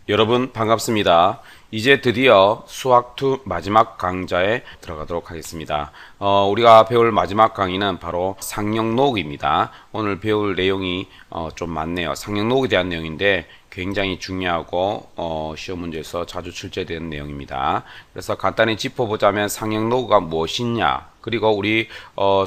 여러분 반갑습니다. 이제 드디어 수학2 마지막 강좌에 들어가도록 하겠습니다. 우리가 배울 마지막 강의는 바로 상형로그입니다. 오늘 배울 내용이 좀 많네요. 상형로그에 대한 내용인데 굉장히 중요하고 시험 문제에서 자주 출제되는 내용입니다. 그래서 간단히 짚어보자면 상형로그가 무엇이냐, 그리고 우리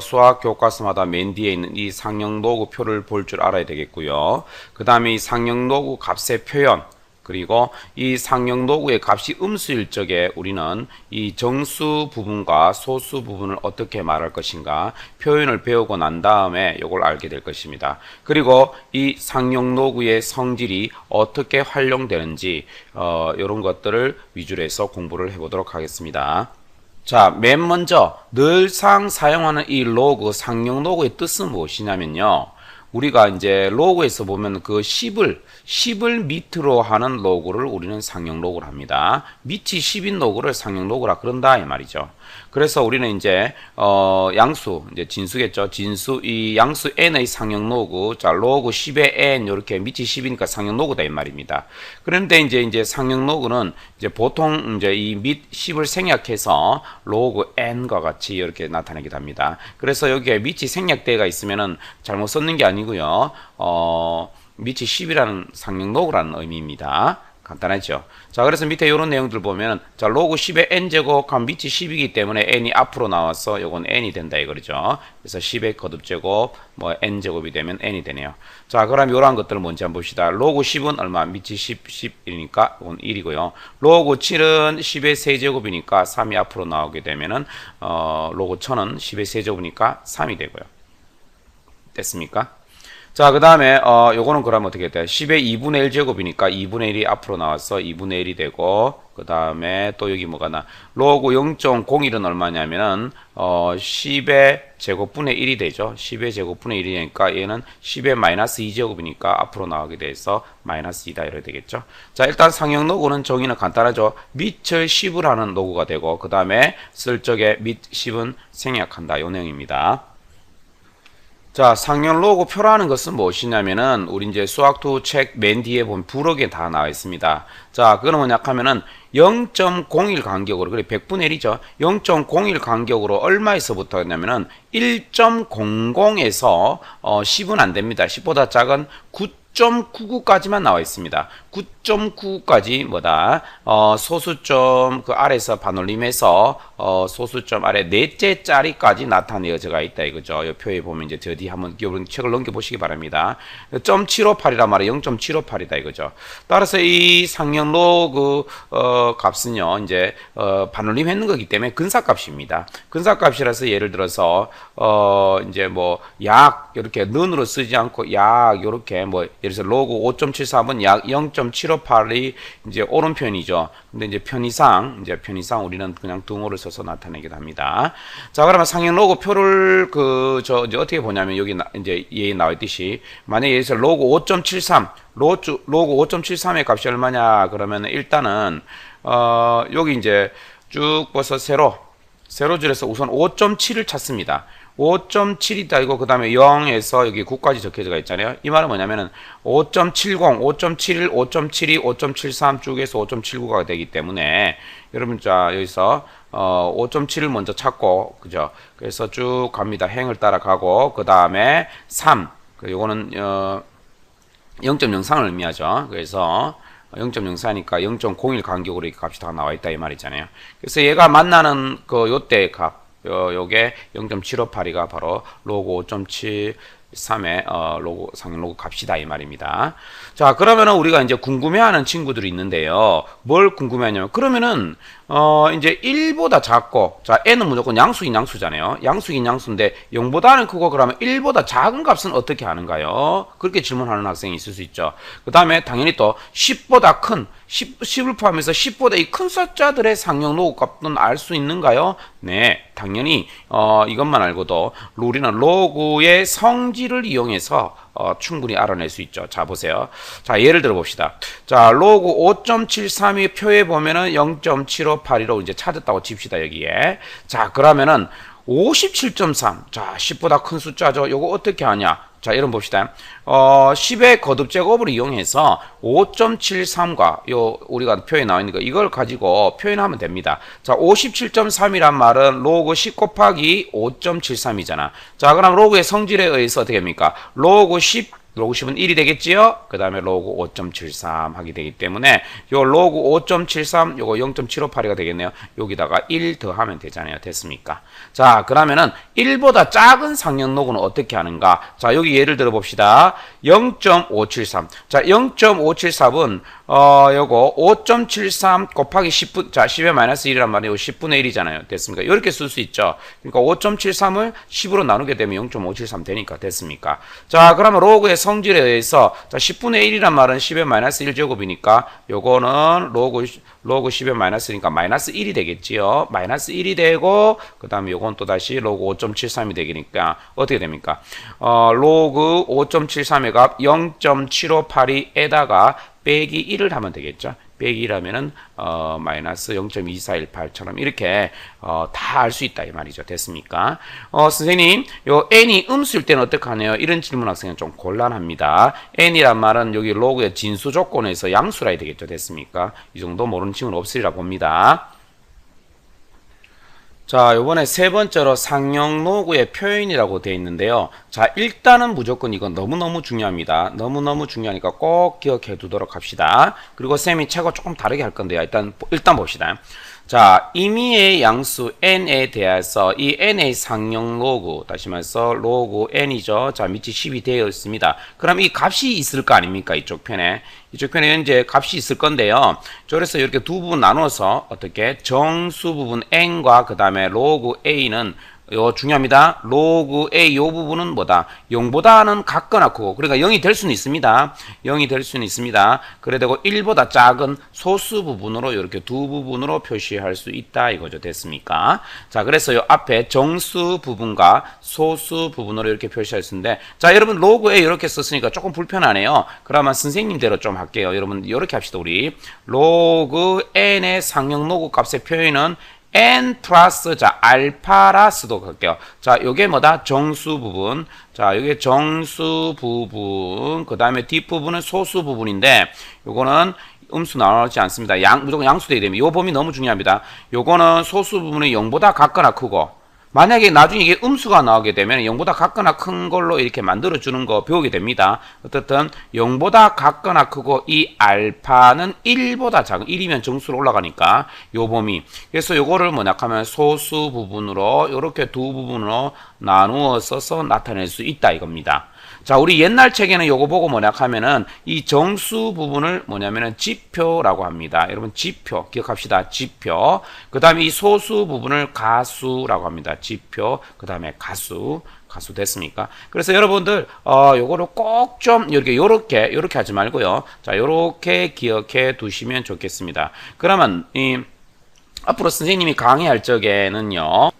수학 교과서마다 맨 뒤에 있는 이 상형로그 표를 볼 줄 알아야 되겠고요. 그 다음에 이 상형로그 값의 표현, 그리고 이 상형로그의 값이 음수일 적에 우리는 이 정수 부분과 소수 부분을 어떻게 말할 것인가 표현을 배우고 난 다음에 이걸 알게 될 것입니다. 그리고 이 상형로그의 성질이 어떻게 활용되는지 이런 것들을 위주로 해서 공부를 해보도록 하겠습니다. 자, 맨 먼저 늘상 사용하는 이 로그, 상형로그의 뜻은 무엇이냐면요, 우리가 이제 로그에서 보면 그 10을 밑으로 하는 로그를 우리는 상형로그를 합니다. 밑이 10인 로그를 상형로그라 그런다 이 말이죠. 그래서 우리는 이제 양수, 이제 진수겠죠. 진수, 이 양수 n의 상형로그, 자 로그 10의 n 이렇게 밑이 10이니까 상형로그다 이 말입니다. 그런데 이제 상형로그는 이제 보통 이제 이 밑 10을 생략해서 로그 n과 같이 이렇게 나타내기도 합니다. 그래서 여기에 밑이 생략대가 있으면은 잘못 썼는 게 아니고요. 밑이 10이라는 상형로그라는 의미입니다. 간단하죠. 자, 그래서 밑에 이런 내용들 보면, 자, 로그 10의 n제곱 하면 밑이 10이기 때문에 n이 앞으로 나와서 요건 n이 된다 이거죠. 그래서 10의 거듭제곱, 뭐 n제곱이 되면 n이 되네요. 자, 그럼 이러한 것들을 먼저 한번 봅시다. 로그 10은 얼마? 밑이 10이니까 이건 1이고요. 로그 7은 10의 세제곱이니까 3이 앞으로 나오게 되면은, 로그 1000은 10의 세제곱이니까 3이 되고요. 됐습니까? 자, 그 다음에 요거는 그러면 어떻게 돼요? 10의 2분의 1 제곱이니까 2분의 1이 앞으로 나와서 2분의 1이 되고, 그 다음에 또 여기 뭐가 나? 로그 0.01은 얼마냐면은 10의 제곱분의 1이 되죠. 10의 제곱분의 1이니까 얘는 10의 마이너스 2제곱이니까 앞으로 나오게 돼서 마이너스 2다 이렇게 되겠죠. 자, 일단 상형 로그는 정의는 간단하죠. 밑을 10을 하는 로그가 되고, 그 다음에 쓸 적에 밑 10은 생략한다 요 내용입니다. 자, 상형 로그 표라는 것은 무엇이냐면은 우리 이제 수학2 책 맨 뒤에 보면 부록에 다 나와 있습니다. 자, 그거는 뭐냐 하면은 0.01 간격으로, 그래 100분의 1이죠. 0.01 간격으로 얼마에서부터 했냐면은 1.00에서 10은 안 됩니다. 10보다 작은 9.99까지만 나와 있습니다. 9.99까지 뭐다? 소수점 그 아래서 반올림해서 소수점 아래 넷째 자리까지 나타내어져 있다 이거죠. 이 표에 보면 이제 저 뒤 한번 여러분 책을 넘겨보시기 바랍니다. 0.758이란 말이에요. 0.758이다 이거죠. 따라서 이 상형 로그 값은요, 이제 반올림했는 거기 때문에 근사값입니다. 근사값이라서 예를 들어서 이제 뭐 약 이렇게 는으로 쓰지 않고 약 이렇게 뭐 예를 들어서 로그 5.73은 약 0.758이 이제 오른편이죠. 근데 이제 편의상 우리는 그냥 등호를 써서 나타내기도 합니다. 자, 그러면 상형 로그 표를 이제 어떻게 보냐면 여기 이제 예에 나와 있듯이 만약에 여기서 로그 5.73 로그 5.73의 값이 얼마냐 그러면 일단은 여기 이제 쭉 벌써 세로줄에서 우선 5.7을 찾습니다. 5.7이다 이거 그 다음에 0에서 여기 9까지 적혀져 있잖아요. 이 말은 뭐냐면은 5.70, 5.71, 5.72, 5.73 쭉에서 5.79가 되기 때문에 여러분 자 여기서 5.7을 먼저 찾고 그죠? 그래서 쭉 갑니다. 행을 따라가고 그 다음에 3 요거는 0.03을 의미하죠. 그래서 0.04니까 0.01 간격으로 이 값이 다 나와 있다 이 말이잖아요. 그래서 얘가 만나는 그 요때 값 요게 0.758이가 바로 로그 5.73의 로그 상형 로그 값이다 이 말입니다. 자, 그러면은 우리가 이제 궁금해하는 친구들이 있는데요. 뭘 궁금해하냐면 그러면은 이제 1보다 작고, 자 n은 무조건 양수긴 양수잖아요. 양수긴 양수인데 0보다는 크고 그러면 1보다 작은 값은 어떻게 하는가요? 그렇게 질문하는 학생이 있을 수 있죠. 그 다음에 당연히 또 10보다 큰 10을 포함해서 10보다 이 큰 숫자들의 상형 로그 값은 알 수 있는가요? 네, 당연히 이것만 알고도 우리는 로그의 성질을 이용해서 충분히 알아낼 수 있죠. 자, 보세요. 자, 예를 들어 봅시다. 자, 로그 5.73이 표에 보면은 0.758이라고 이제 찾았다고 칩시다, 여기에. 자, 그러면은 57.3. 자, 10보다 큰 숫자죠. 요거 어떻게 하냐? 자, 이런 봅시다. 10의 거듭제곱을 이용해서 5.73과 요 우리가 표현이 나와 있는 거 이걸 가지고 표현하면 됩니다. 자, 57.3이란 말은 로그 10 곱하기 5.73이잖아. 자, 그럼 로그의 성질에 의해서 어떻게 됩니까? 로그 10은 1이 되겠지요? 그 다음에 로그 5.73 하게 되기 때문에 요 로그 5.73 요거 0.758이가 되겠네요. 여기다가 1 더하면 되잖아요. 됐습니까? 자, 그러면은 1보다 작은 상형 로그는 어떻게 하는가? 자, 여기 예를 들어 봅시다. 0.573. 자, 0.573은 요거 5.73 곱하기 10분, 자, 10의 마이너스 1이란 말이에요. 10분의 1이잖아요. 됐습니까? 이렇게 쓸 수 있죠. 그러니까 5.73을 10으로 나누게 되면 0.573 되니까 됐습니까? 자, 그러면 로그의 성질에 의해서, 자, 10분의 1이란 말은 10의 마이너스 1제곱이니까 요거는 로그 10의 마이너스니까 마이너스 1이 되겠지요. 마이너스 1이 되고, 그 다음에 요건 또 다시 로그 5.73이 되니까 어떻게 됩니까? 로그 5.73의 값 0.7582에다가 빼기 1을 하면 되겠죠. 빼기 1하면은 마이너스 0.2418처럼 이렇게 다 알 수 있다 이 말이죠. 됐습니까? 선생님, 요 n이 음수일 때는 어떡하네요? 이런 질문 학생은 좀 곤란합니다. n이란 말은 여기 로그의 진수 조건에서 양수라 해야 되겠죠. 됐습니까? 이 정도 모르는 친구는 없으리라 봅니다. 자, 요번에 세 번째로 상형 로그의 표현이라고 되어 있는데요. 자, 일단은 무조건 이건 너무너무 중요합니다. 너무너무 중요하니까 꼭 기억해 두도록 합시다. 그리고 쌤이 책을 조금 다르게 할 건데요. 일단 봅시다. 자, 임의의 양수 n에 대해서 이 n의 상형 로그, 다시 말해서 로그 n이죠. 자, 밑이 10이 되어 있습니다. 그럼 이 값이 있을 거 아닙니까? 이쪽 편에 현재 값이 있을 건데요. 그래서 이렇게 두 부분 나눠서 어떻게 정수 부분 n과 그 다음에 로그 a는 요 중요합니다. 로그 A 요 부분은 뭐다? 0보다는 같거나 크고, 그러니까 0이 될 수는 있습니다. 0이 될 수는 있습니다. 그래 되고 1보다 작은 소수 부분으로 이렇게 두 부분으로 표시할 수 있다 이거죠. 됐습니까? 자, 그래서 요 앞에 정수 부분과 소수 부분으로 이렇게 표시할 수 있는데, 자, 여러분 로그 A 이렇게 썼으니까 조금 불편하네요. 그러면 선생님대로 좀 할게요. 여러분 이렇게 합시다. 우리 로그 n의 상형 로그 값의 표현은 n 플러스 자 알파라스도 갈게요. 자, 요게 뭐다? 정수 부분. 자, 요게 정수 부분. 그 다음에 뒷부분은 소수 부분인데, 요거는 음수 나오지 않습니다. 무조건 양수되게 됩니다. 요 범위 너무 중요합니다. 요거는 소수 부분이 0보다 같거나 크고, 만약에 나중에 이게 음수가 나오게 되면 0보다 같거나 큰 걸로 이렇게 만들어주는 거 배우게 됩니다. 어쨌든 0보다 같거나 크고 이 알파는 1보다 작은, 1이면 정수로 올라가니까 요 범위. 그래서 요거를 뭐냐 하면 소수 부분으로 이렇게 두 부분으로 나누어 써서 나타낼 수 있다 이겁니다. 자, 우리 옛날 책에는 요거 보고 뭐냐 하면은 이 정수 부분을 뭐냐면은 지표라고 합니다. 여러분 지표 기억합시다. 지표. 그 다음에 이 소수 부분을 가수라고 합니다. 지표. 그 다음에 가수 됐습니까? 그래서 여러분들 요거를 꼭 좀 요렇게 하지 말고요. 자, 요렇게 기억해 두시면 좋겠습니다. 그러면 앞으로 선생님이 강의할 적에는요.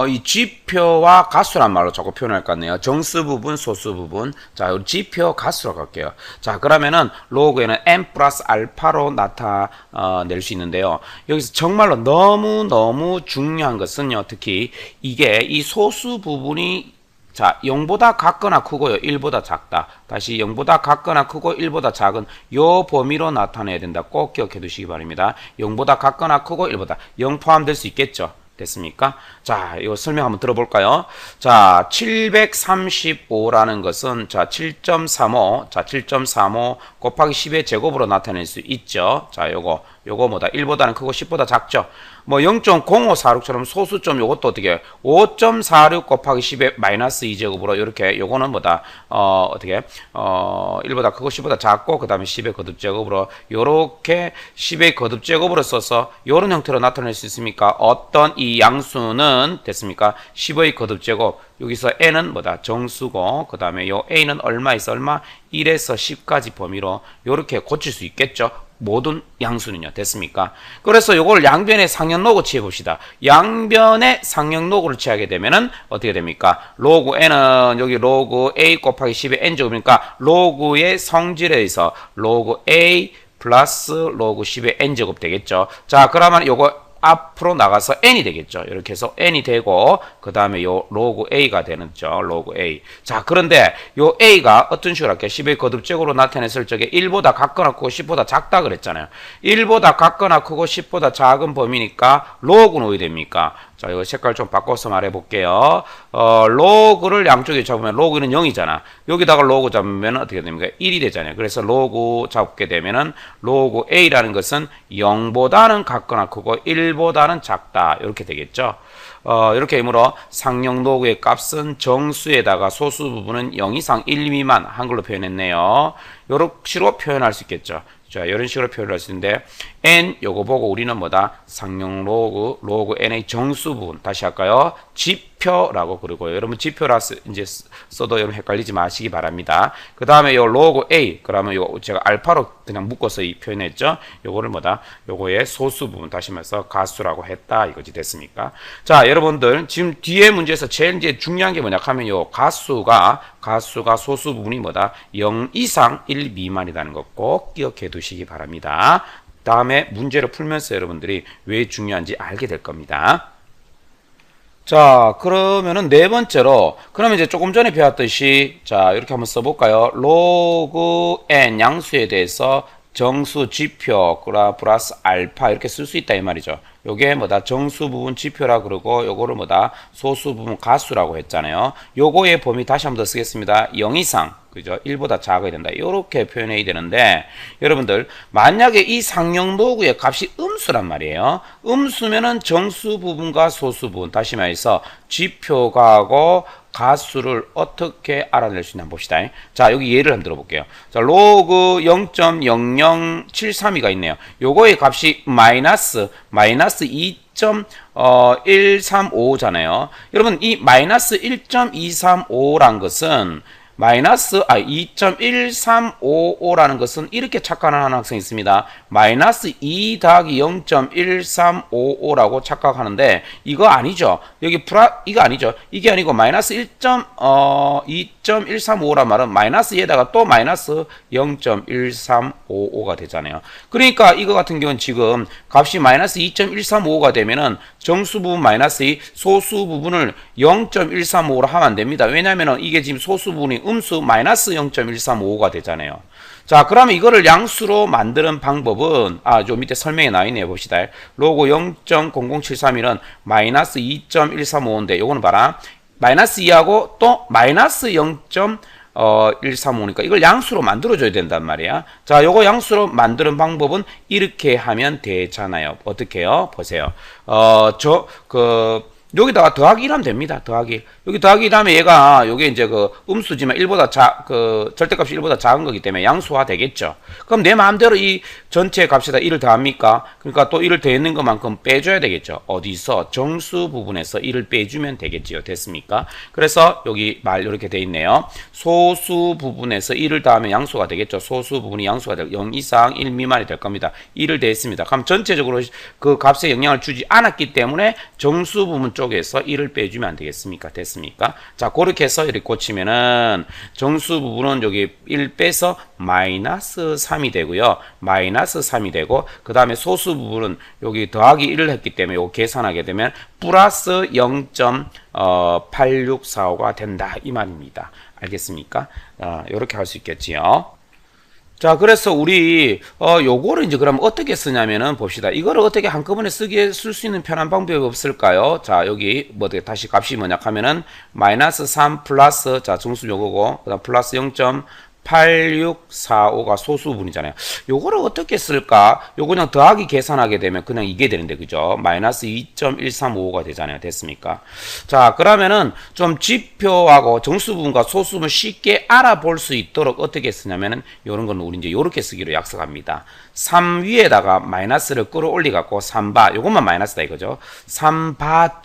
이 지표와 가수란 말로 자꾸 표현할 것 같네요. 정수 부분, 소수 부분. 자, 지표, 가수로 갈게요. 자, 그러면은 로그에는 n 플러스 알파로 나타낼 수 있는데요. 여기서 정말로 너무 중요한 것은요. 특히 이게 이 소수 부분이 자, 0보다 같거나 크고요. 1보다 작다. 다시 0보다 같거나 크고 1보다 작은 요 범위로 나타내야 된다. 꼭 기억해 두시기 바랍니다. 0보다 같거나 크고 1보다 0 포함될 수 있겠죠. 됐습니까? 자, 이거 설명 한번 들어볼까요? 자, 735라는 것은 자, 7.35. 자, 7.35 곱하기 10의 제곱으로 나타낼 수 있죠. 자, 요거 뭐다? 1보다는 크고 10보다 작죠. 뭐 0.0546처럼 소수점 요것도 어떻게 5.46 곱하기 10의 마이너스 2제곱으로 이렇게 요거는 뭐다? 어떻게 1보다 크고 10보다 작고 그 다음에 10의 거듭제곱으로 요렇게 10의 거듭제곱으로 써서 요런 형태로 나타낼 수 있습니까? 어떤 이 양수는 됐습니까? 10의 거듭제곱 여기서 n은 뭐다? 정수고 그 다음에 요 a는 얼마에서 얼마? 1에서 10까지 범위로 요렇게 고칠 수 있겠죠? 모든 양수는요. 됐습니까? 그래서 요걸 양변의 상형 로그 취해 봅시다. 양변의 상형 로그를 취하게 되면은 어떻게 됩니까? 로그 n은 여기 로그 a 곱하기 10의 n제곱이니까 로그의 성질에 의해서 로그 a 플러스 로그 10의 n제곱 되겠죠. 자, 그러면 요거 앞으로 나가서 n이 되겠죠. 이렇게 해서 n이 되고 그 다음에 요 로그 a가 되는죠. 로그 a. 자, 그런데 요 a가 어떤 식으로 할게요. 10의 거듭적으로 나타냈을 적에 1보다 같거나 크고 10보다 작다 그랬잖아요. 1보다 같거나 크고 10보다 작은 범위니까 로그는 어디 됩니까? 자, 이거 색깔 좀 바꿔서 말해 볼게요. 로그를 양쪽에 잡으면 로그는 0이잖아. 여기다가 로그 잡으면 어떻게 됩니까? 1이 되잖아요. 그래서 로그 잡게 되면은 로그 a라는 것은 0보다는 같거나 크고 1보다는 작다. 이렇게 되겠죠. 이렇게 이므로 상용 로그의 값은 정수에다가 소수 부분은 0 이상 1 미만 한글로 표현했네요. 이런 식으로 표현할 수 있겠죠. 자, 이런 식으로 표현할 수 있는데 n 요거 보고 우리는 뭐다? 상용 로그 n의 정수 부분 다시 할까요? 지표라고 그러고요. 여러분 지표라 이제 써도 여러분 헷갈리지 마시기 바랍니다. 그 다음에 요 로그 a 그러면 요 제가 알파로 그냥 묶어서 이 표현했죠. 요거를 뭐다? 요거의 소수 부분 다시 말해서 가수라고 했다 이거지 됐습니까? 자, 여러분들 지금 뒤에 문제에서 제일 이제 중요한 게 뭐냐 하면 요 가수가 소수 부분이 뭐다? 0 이상 1 미만이라는 거 꼭 기억해 두시기 바랍니다. 다음에 문제를 풀면서 여러분들이 왜 중요한지 알게 될 겁니다. 자, 그러면은 네 번째로, 그러면 이제 조금 전에 배웠듯이, 자, 이렇게 한번 써볼까요? 로그 n 양수에 대해서 정수 지표 플러스 알파 이렇게 쓸 수 있다 이 말이죠. 요게 뭐다? 정수 부분 지표라 그러고 요거를 뭐다? 소수 부분 가수라고 했잖아요. 요거의 범위 다시 한번 더 쓰겠습니다. 0 이상 그죠? 1보다 작아야 된다. 이렇게 표현해야 되는데 여러분들 만약에 이 상용 로그의 값이 음수란 말이에요. 음수면은 정수 부분과 소수 부분 다시 말해서 지표가하고 가수를 어떻게 알아낼 수 있나 한번 봅시다. 자, 여기 예를 한번 들어볼게요. 자, 로그 0.00732가 있네요. 요거의 값이 마이너스 2.135잖아요. 여러분, 이 마이너스 1.235란 것은 마이너스 2.1355라는 것은 이렇게 착각하는 학생이 있습니다. 마이너스 2 더하기 0.1355라고 착각하는데 이거 아니죠. 여기 이거 아니죠. 이게 아니고 마이너스 2.135란 말은 마이너스에다가 또 마이너스 0.1355가 되잖아요. 그러니까 이거 같은 경우는 지금 값이 마이너스 2.135가 되면은 정수 부분 마이너스 2, 소수 부분을 0.135로 하면 안 됩니다. 왜냐면은 이게 지금 소수 부분이 음수 마이너스 0.135가 되잖아요. 자, 그러면 이거를 양수로 만드는 방법은 저 밑에 설명에 나와 있네요. 봅시다. 로그 0.00731은 마이너스 2.135인데 요거는 봐라. 마이너스 2하고 또 마이너스 0.135니까 이걸 양수로 만들어줘야 된단 말이야. 자, 요거 양수로 만드는 방법은 이렇게 하면 되잖아요. 어떻게 해요? 보세요. 여기다가 더하기 1 하면 됩니다. 더하기 1. 여기 더하기 1 하면 얘가, 요게 이제 음수지만 1보다 절대값이 1보다 작은 거기 때문에 양수화 되겠죠. 그럼 내 마음대로 이 전체 값에다 1을 더합니까? 그러니까 또 1을 더했는 것만큼 빼줘야 되겠죠. 어디서? 정수 부분에서 1을 빼주면 되겠지요. 됐습니까? 그래서 여기 이렇게 돼 있네요. 소수 부분에서 1을 더하면 양수가 되겠죠. 소수 부분이 양수가 되고 0 이상 1 미만이 될 겁니다. 1을 더했습니다. 그럼 전체적으로 그 값에 영향을 주지 않았기 때문에 정수 부분 쪽에서 1을 빼주면 안 되겠습니까? 됐습니까? 자, 그렇게 해서 이렇게 고치면은 정수 부분은 여기 1 빼서 마이너스 3이 되고요. 마이너스 3이 되고 그 다음에 소수 부분은 여기 더하기 1을 했기 때문에 이거 계산하게 되면 플러스 0.8645가 된다 이 말입니다. 알겠습니까? 이렇게 할 수 있겠지요. 자, 그래서 우리 요거를 이제 그럼 어떻게 쓰냐면은 봅시다. 이거를 어떻게 한꺼번에 쓸 수 있는 편한 방법이 없을까요? 자, 여기 다시 값이 뭐냐 하면은 마이너스 3 플러스 자, 정수 요거고 그다음 플러스 0.8645가 소수분이잖아요. 요거를 어떻게 쓸까? 요거 그냥 더하기 계산하게 되면 그냥 이게 되는데, 그죠? 마이너스 2.135가 되잖아요. 됐습니까? 자, 그러면은 좀 지표하고 정수분과 소수분 쉽게 알아볼 수 있도록 어떻게 쓰냐면은 요런 거는 우리 이제 요렇게 쓰기로 약속합니다. 3 위에다가 마이너스를 끌어올리갖고 3바, 요것만 마이너스다 이거죠. 3바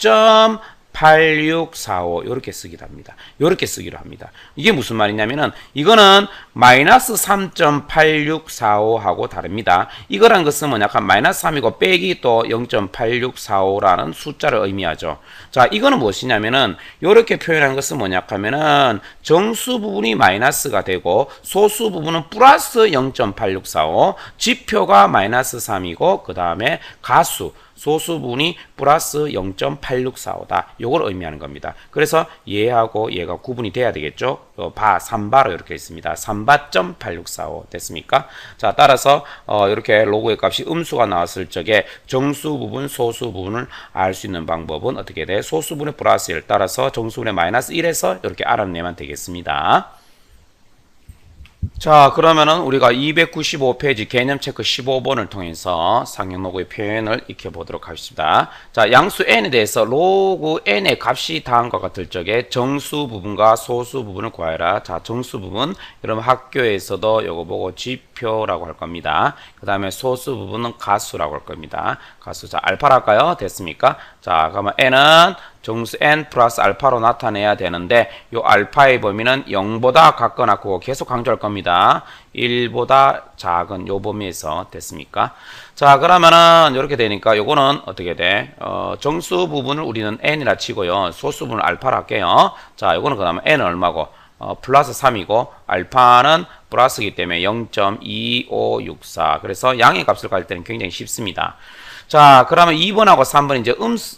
8645 요렇게 쓰기로 합니다. 요렇게 쓰기로 합니다. 이게 무슨 말이냐면은 이거는 마이너스 3.8645하고 다릅니다. 이거란 것은 뭐냐 하면 마이너스 3이고 빼기 또 0.8645라는 숫자를 의미하죠. 자, 이거는 무엇이냐면은 요렇게 표현한 것은 뭐냐 하면은 정수 부분이 마이너스가 되고 소수 부분은 플러스 0.8645 지표가 마이너스 3이고 그 다음에 가수 소수 부분이 플러스 0.8645다. 요걸 의미하는 겁니다. 그래서 얘하고 얘가 구분이 돼야 되겠죠. 3바로 이렇게 있습니다. 3바.8645 됐습니까? 자, 따라서 이렇게 로그의 값이 음수가 나왔을 적에 정수 부분, 소수 부분을 알 수 있는 방법은 어떻게 돼? 소수 분의 플러스 1 따라서 정수분의 마이너스 1에서 이렇게 알아내면 되겠습니다. 자, 그러면은 우리가 295페이지 개념 체크 15번을 통해서 상형 로그의 표현을 익혀보도록 하겠습니다. 자, 양수 n에 대해서 로그 n의 값이 다음과 같을 적에 정수 부분과 소수 부분을 구하여라. 자, 정수 부분, 여러분 학교에서도 이거 보고 지표라고 할 겁니다. 그 다음에 소수 부분은 가수라고 할 겁니다. 가수. 자, 알파랄까요? 됐습니까? 자, 그러면 n은 정수 n 플러스 알파로 나타내야 되는데 요 알파의 범위는 0보다 같거나 그거 계속 강조할 겁니다. 1보다 작은 요 범위에서 됐습니까? 자, 그러면은 이렇게 되니까 요거는 어떻게 돼? 정수 부분을 우리는 n이라 치고요. 소수 부분을 알파로 할게요. 자, 요거는 그다음에 n은 얼마고? 플러스 3이고 알파는 플러스이기 때문에 0.2564. 그래서 양의 값을 갈 때는 굉장히 쉽습니다. 자, 그러면 2번하고 3번 이제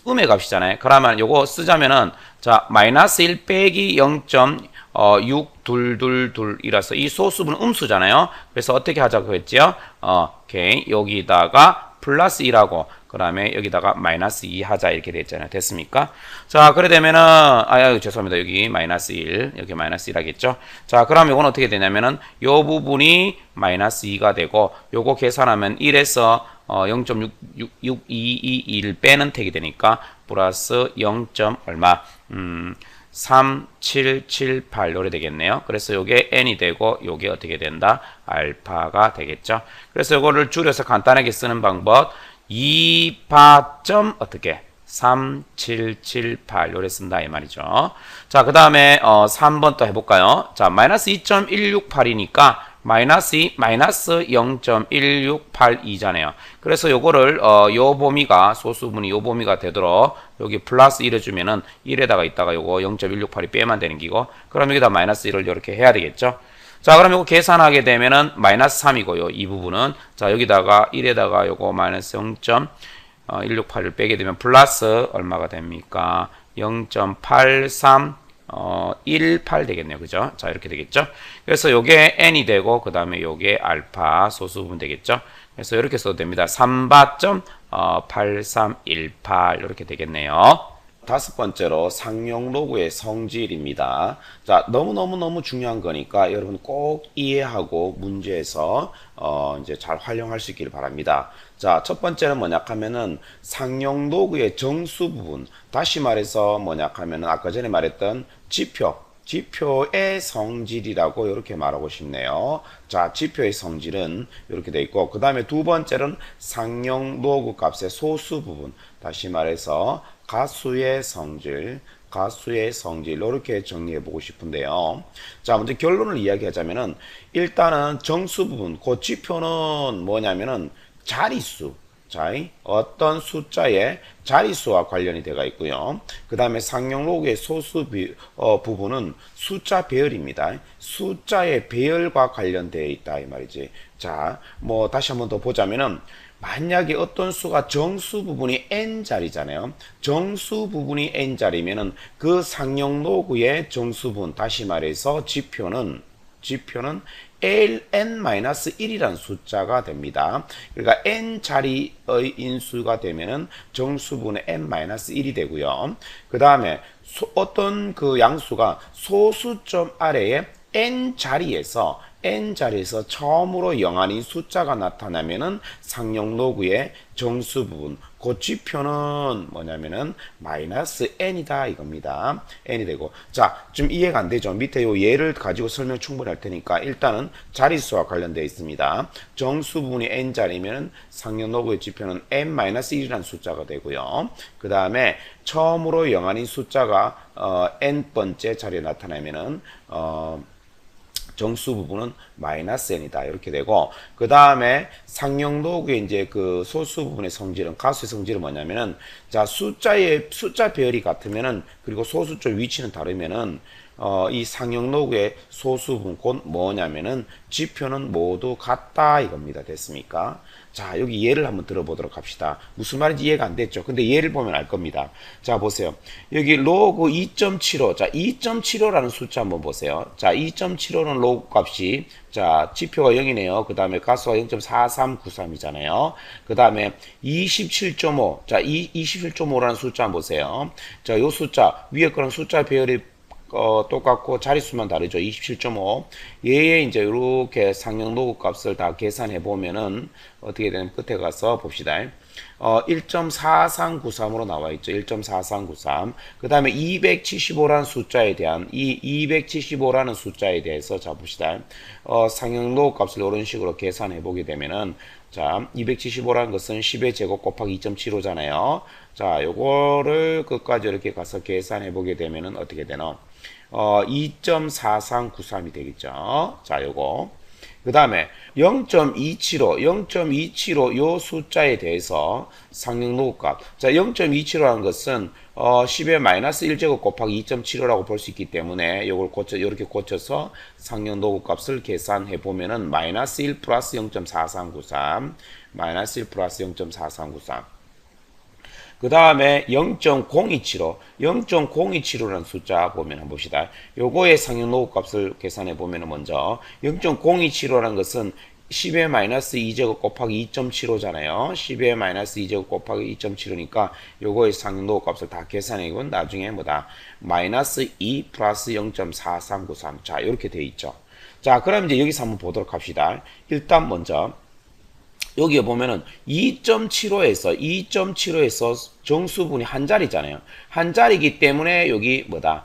음의 값이잖아요. 그러면 요거 쓰자면은, 자, 마이너스 1 빼기 0.6222이라서 이 소수분은 음수잖아요. 그래서 어떻게 하자고 했지요? 오케이. 여기다가 플러스 1하고, 그 다음에 여기다가 마이너스 2 하자. 이렇게 됐잖아요. 됐습니까? 자, 그래 되면은, 죄송합니다. 여기 마이너스 1, 여기 마이너스 1 하겠죠? 자, 그러면 요건 어떻게 되냐면은, 요 부분이 마이너스 2가 되고, 요거 계산하면 1에서 0.66221 빼는 택이 되니까 플러스 0. 얼마 3778 요래 되겠네요. 그래서 요게 n이 되고 요게 어떻게 된다? 알파가 되겠죠. 그래서 요거를 줄여서 간단하게 쓰는 방법 2파. 어떻게 3778 요래 쓴다 이 말이죠. 자, 그 다음에 3번 또 해볼까요? 자, 마이너스 2.168이니까 마이너스 2, 마이너스 0.1682잖아요. 그래서 요거를, 요 범위가, 소수분이 요 범위가 되도록, 여기 플러스 1 해주면은 1에다가 있다가 요거 0.168이 빼면 되는 기고, 그럼 여기다 마이너스 1을 이렇게 해야 되겠죠? 자, 그럼 요거 계산하게 되면은 마이너스 3이고요. 이 부분은. 자, 여기다가 1에다가 요거 마이너스 0.168을 빼게 되면 플러스 얼마가 됩니까? 0.83 18 되겠네요. 그죠? 자, 이렇게 되겠죠? 그래서 요게 n이 되고, 그 다음에 요게 알파 소수 부분 되겠죠? 그래서 이렇게 써도 됩니다. 3바.8318 이렇게 되겠네요. 다섯 번째로 상용 로그의 성질입니다. 자, 너무 중요한 거니까 여러분 꼭 이해하고 문제에서 이제 잘 활용할 수 있기를 바랍니다. 자, 첫 번째는 뭐냐 하면은 상용 로그의 정수 부분. 다시 말해서 뭐냐 하면은 아까 전에 말했던 지표의 성질이라고 이렇게 말하고 싶네요. 자, 지표의 성질은 이렇게 돼 있고, 그 다음에 두 번째는 상용 로그 값의 소수 부분. 다시 말해서 가수의 성질 이렇게 정리해 보고 싶은데요. 자, 먼저 결론을 이야기하자면은 일단은 정수 부분, 그 지표는 뭐냐면은 자릿수. 자, 어떤 숫자의 자릿수와 관련이 되어 있고요. 그 다음에 상용 로그의 소수 부분은 숫자 배열입니다. 숫자의 배열과 관련되어 있다 이 말이지. 자, 뭐 다시 한번 더 보자면은 만약에 어떤 수가 정수 부분이 n자리잖아요. 정수 부분이 n자리면은 그 상용 로그의 정수 부분, 다시 말해서 지표는 ln-1이라는 숫자가 됩니다. 그러니까 n자리의 인수가 되면은 정수분의 n-1이 되고요. 그 다음에 어떤 그 양수가 소수점 아래에 n자리에서 처음으로 영한인 숫자가 나타나면은 상용 로그의 정수 부분, 그 지표는 뭐냐면은 마이너스 n이다 이겁니다. n이 되고, 자, 좀 이해가 안 되죠? 밑에 요 예를 가지고 설명 충분히 할 테니까 일단은 자릿수와 관련되어 있습니다. 정수 부분이 n자리면은 상용 로그의 지표는 n-1이라는 숫자가 되고요. 그 다음에 처음으로 영한인 숫자가 n번째 자리에 나타나면은 정수 부분은 마이너스 n이다 이렇게 되고, 그 다음에 상용 로그의 이제 그 소수 부분의 성질은, 가수의 성질은 뭐냐면은, 자, 숫자 배열이 같으면은, 그리고 소수 쪽 위치는 다르면은 이 상형 로그의 소수분 곧 뭐냐면은 지표는 모두 같다 이겁니다. 됐습니까? 자, 여기 예를 한번 들어보도록 합시다. 무슨 말인지 이해가 안 됐죠? 근데 예를 보면 알 겁니다. 자, 보세요. 여기 로그 2.75. 자, 2.75라는 숫자 한번 보세요. 자, 2.75는 로그 값이, 자, 지표가 0이네요. 그 다음에 가수가 0.4393이잖아요. 그 다음에 27.5. 자, 27.5라는 숫자 한번 보세요. 자, 요 숫자, 위에 거는 숫자 배열이 똑같고 자릿수만 다르죠. 27.5. 얘의 이제 이렇게 상형 로그 값을 다 계산해 보면은 어떻게 되는 끝에 가서 봅시다. 1.4393으로 나와 있죠. 1.4393. 그 다음에 275라는 숫자에 대한 이 275라는 숫자에 대해서 자 봅시다. 상형 로그 값을 이런 식으로 계산해 보게 되면은 자, 275라는 것은 10의 제곱 곱하기 2.75잖아요. 자, 요거를 끝까지 이렇게 가서 계산해 보게 되면은 어떻게 되나? 2.4393이 되겠죠. 자, 요거. 그 다음에 0.275 요 숫자에 대해서 상형 로그 값. 자, 0.275라는 것은 10의 마이너스 1제곱 곱하기 2.75라고 볼 수 있기 때문에 요걸 이렇게 고쳐서 상형 로그 값을 계산해 보면은 마이너스 1 플러스 0.4393 마이너스 1 플러스 0.4393. 그 다음에 0.0275라는 숫자 보면 한번 봅시다. 요거의 상형 로그 값을 계산해 보면 먼저 0.0275라는 것은 10의 마이너스 2제곱 곱하기 2.75잖아요. 10의 마이너스 2제곱 곱하기 2.75니까 요거의 상형 로그 값을 다 계산해 보면 나중에 뭐다? 마이너스 2 플러스 0.4393. 자, 이렇게 돼 있죠. 자, 그럼 이제 여기서 한번 보도록 합시다. 일단 먼저 여기에 보면은 2.75에서 정수분이 한 자리잖아요. 한 자리이기 때문에 여기 뭐다?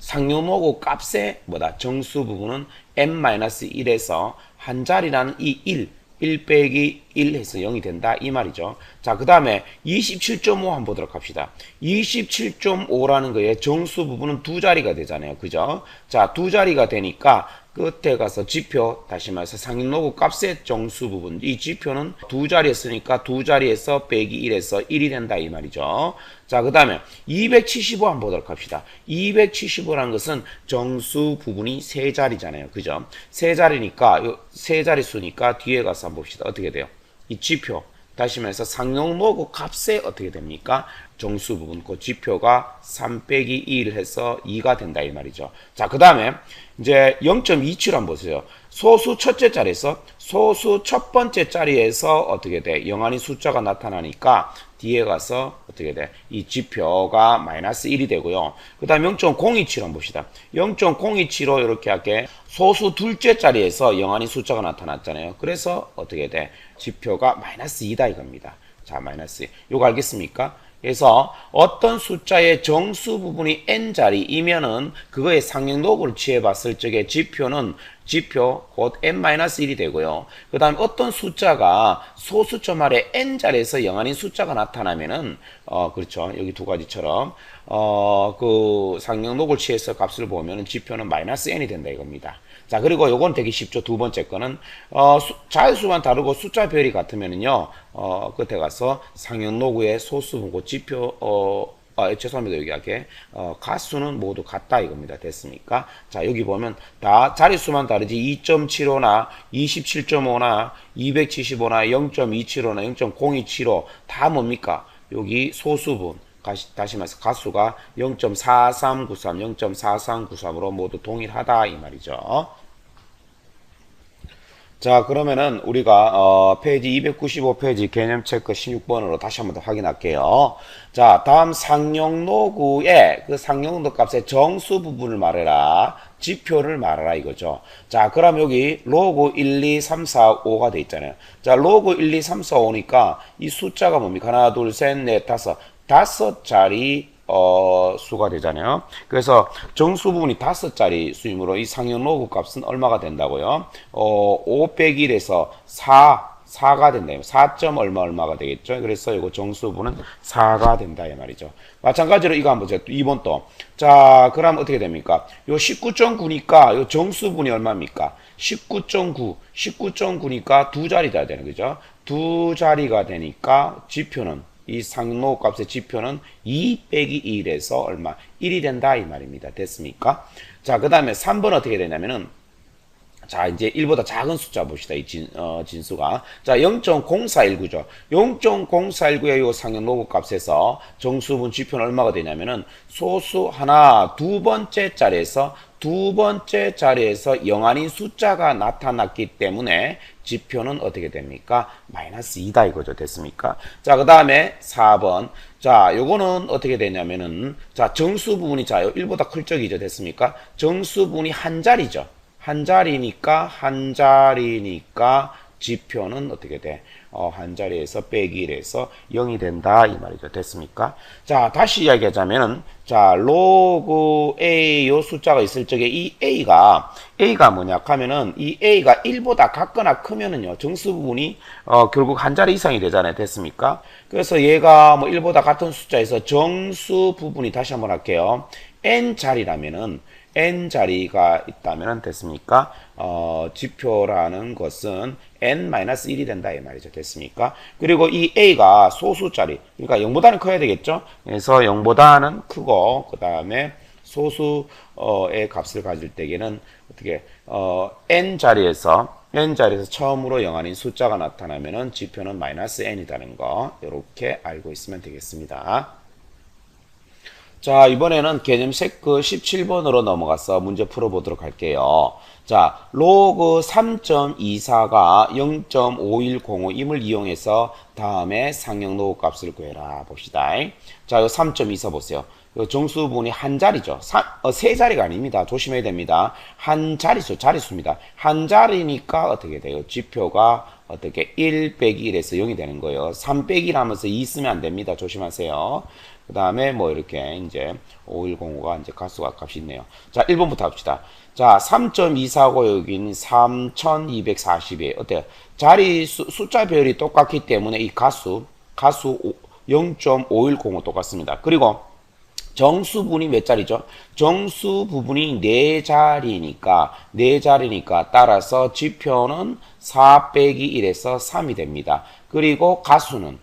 상형 로그 값의 뭐다? 정수 부분은 n-1에서 한 자리라는 이 1 빼기 1 해서 0이 된다 이 말이죠. 자, 그 다음에 27.5 한번 보도록 합시다. 27.5라는 거에 정수 부분은 두 자리가 되잖아요. 그죠? 자, 두 자리가 되니까 끝에 가서 지표, 다시 말해서 상형 로그 값의 정수 부분, 이 지표는 두 자리였으니까 두 자리에서 빼기 1에서 1이 된다 이 말이죠. 자, 그 다음에 275 한번 보도록 합시다. 275라는 것은 정수 부분이 세 자리잖아요. 그죠? 세 자리니까, 세 자리 수니까 뒤에 가서 한번 봅시다. 어떻게 돼요? 이 지표, 다시 말해서 상형 로그 값에 어떻게 됩니까? 정수 부분, 그 지표가 3 빼기 1 해서 2가 된다 이 말이죠. 자, 그 다음에 이제 0.27 한번 보세요. 소수 첫째 자리에서, 소수 첫 번째 자리에서 어떻게 돼? 영한이 숫자가 나타나니까 뒤에 가서 어떻게 돼? 이 지표가 마이너스 1이 되고요. 그 다음 0.027 한번 봅시다. 0.027로 이렇게 할게. 소수 둘째 자리에서 영한이 숫자가 나타났잖아요. 그래서 어떻게 돼? 지표가 마이너스 2다 이겁니다. 자, 마이너스 2. 요거 알겠습니까? 그래서 어떤 숫자의 정수 부분이 n자리이면은 그거의 상형 로그를 취해 봤을 적에 지표 곧 n-1이 되고요. 그 다음에 어떤 숫자가 소수점 아래 n자리에서 영한인 숫자가 나타나면은 그렇죠. 여기 두 가지처럼 그 상형 로그를 취해서 값을 보면은 지표는 마이너스 n이 된다 이겁니다. 자, 그리고 요건 되게 쉽죠. 두 번째 거는 자연수만 다르고 숫자 배열이 같으면은요 끝에 가서 상형 로그의 소수분고 지표 죄송합니다. 여기 이렇게 가수는 모두 같다 이겁니다. 됐습니까? 자, 여기 보면 다 자릿수만 다르지 2.75나 27.5나 275나 0.275나 0.027호 다 뭡니까? 여기 소수분 다시 말해서 가수가 0.4393, 0.4393으로 모두 동일하다 이 말이죠. 자, 그러면은 우리가 페이지 295페이지 개념 체크 16번으로 다시 한번 더 확인할게요. 자, 다음 상형 로그의 그 상형 로그 값의 정수 부분을 말해라. 지표를 말하라 이거죠. 자, 그럼 여기 로그 1, 2, 3, 4, 5가 돼 있잖아요. 자, 로그 1, 2, 3, 4, 5니까 이 숫자가 뭡니까? 하나, 둘, 셋, 넷, 다섯 자리 수가 되잖아요. 그래서 정수 부분이 5자리 수이므로 이 상형 로그 값은 얼마가 된다고요? 5 빼기 1에서 4가 된다. 4. 얼마가 되겠죠? 그래서 이거 정수 부분은 4가 된다. 이 말이죠. 마찬가지로 이거 한번 보세요. 2번 또. 자, 그럼 어떻게 됩니까? 요 19.9니까 요 정수 부분이 얼마입니까? 19.9니까 두 자리 돼야 되는 거죠. 두 자리가 되니까 지표는 이 상용로그 값의 지표는 2 빼기 1에서 얼마? 1이 된다 이 말입니다. 됐습니까? 자, 그 다음에 3번 어떻게 되냐면은 자, 이제 1보다 작은 숫자 봅시다. 이 진수가. 자, 0.0419죠. 0.0419의 요 상형 로그 값에서 정수분 지표는 얼마가 되냐면은 소수 하나, 두 번째 자리에서 영한인 숫자가 나타났기 때문에 지표는 어떻게 됩니까? 마이너스 2다 이거죠. 됐습니까? 자, 그 다음에 4번. 자, 요거는 어떻게 되냐면은 자, 정수 부분이 자, 1보다 클 적이죠. 됐습니까? 정수 부분이 한 자리죠. 한 자리니까 지표는 어떻게 돼? 한 자리에서 빼기 1에서 0이 된다 이 말이죠. 됐습니까? 자, 다시 이야기하자면은 자, 로그 A 요 숫자가 있을 적에 이 A가 뭐냐 하면은 이 A가 1보다 같거나 크면은요. 정수 부분이 결국 한 자리 이상이 되잖아요. 됐습니까? 그래서 얘가 뭐 1보다 같은 숫자에서 정수 부분이 다시 한번 할게요. N 자리라면은 n 자리가 있다면 됐습니까? 지표라는 것은 n-1이 된다 이 말이죠. 됐습니까? 그리고 이 a가 소수 자리, 그러니까 0보다는 커야 되겠죠? 그래서 0보다는 크고 그 다음에 소수의 값을 가질 때에는 어떻게 n 자리에서 처음으로 영한인 숫자가 나타나면은 지표는 마이너스 n이라는 거 이렇게 알고 있으면 되겠습니다. 자, 이번에는 개념 체크 17번으로 넘어가서 문제 풀어보도록 할게요. 자, 로그 3.24가 0.5105임을 이용해서 다음에 상형 로그 값을 구해라 봅시다. 자, 이 3.24 보세요. 정수분이 한 자리죠. 세 자리가 아닙니다. 조심해야 됩니다. 한 자리수입니다. 한 자리니까 어떻게 돼요? 지표가 어떻게 1 빼기 1에서 0이 되는 거예요. 3 빼기 1 하면서 2 쓰면 안 됩니다. 조심하세요. 그 다음에 뭐 이렇게 이제 5105가 이제 가수가 값이 있네요. 자, 1번부터 합시다. 자, 3.245 여기는 3240이에요. 어때요? 숫자 배열이 똑같기 때문에 이 가수 0.5105 똑같습니다. 그리고 정수 부분이 몇 자리죠? 정수 부분이 4자리니까 따라서 지표는 4 빼기 1에서 3이 됩니다. 그리고 가수는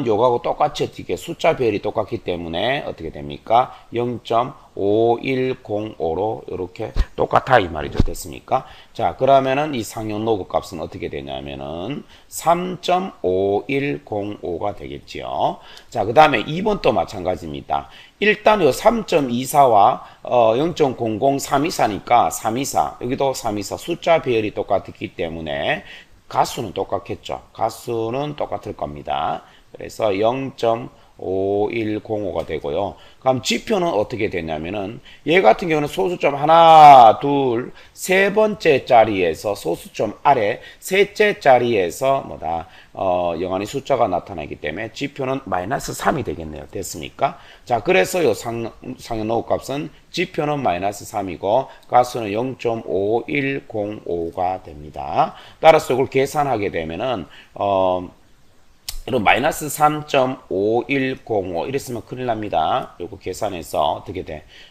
요거하고 똑같이 어떻게 숫자 배열이 똑같기 때문에 어떻게 됩니까? 0.5105로 이렇게 똑같아 이 말이죠. 됐습니까? 자, 그러면은 이 상형 로그 값은 어떻게 되냐면은 3.5105가 되겠지요. 자, 그 다음에 2번 또 마찬가지입니다. 일단 요 3.24와 0.00324니까 324 여기도 324 숫자 배열이 똑같기 때문에 가수는 똑같겠죠. 가수는 똑같을 겁니다. 그래서 0.5105가 되고요. 그럼 지표는 어떻게 되냐면은 얘 같은 경우는 소수점 하나, 둘, 세 번째 자리에서 소수점 아래 셋째 자리에서 뭐다 영한의 숫자가 나타나기 때문에 지표는 마이너스 3이 되겠네요. 됐습니까? 자, 그래서 요 상형 로그 값은 지표는 마이너스 3이고 가수는 0.5105가 됩니다. 따라서 이걸 계산하게 되면은 이런 마이너스 3.5105 이랬으면 큰일 납니다. 요거 계산해서 어떻게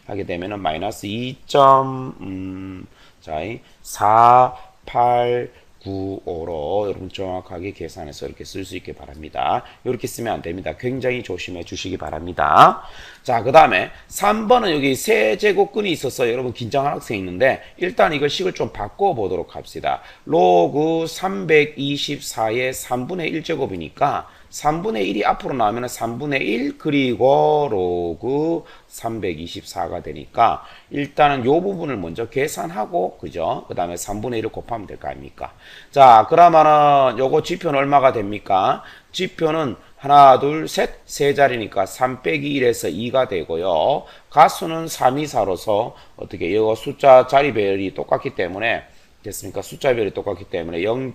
하게 되면은 마이너스 2.4895로 여러분 정확하게 계산해서 이렇게 쓸 수 있게 바랍니다. 이렇게 쓰면 안 됩니다. 굉장히 조심해 주시기 바랍니다. 자, 그 다음에 3번은 여기 세제곱근이 있어서 여러분 긴장한 학생이 있는데 일단 이걸 식을 좀 바꿔보도록 합시다. 로그 324의 3분의 1제곱이니까 3분의 1이 앞으로 나오면 3분의 1 그리고 로그 324가 되니까 일단은 요 부분을 먼저 계산하고 그죠? 그 다음에 3분의 1을 곱하면 될 거 아닙니까? 자, 그러면은 요거 지표는 얼마가 됩니까? 지표는 하나, 둘, 세 자리니까 3 빼기 1에서 2가 되고요. 가수는 324로서 어떻게 이거 숫자 자리 배열이 똑같기 때문에 됐습니까? 숫자 별이 똑같기 때문에 0.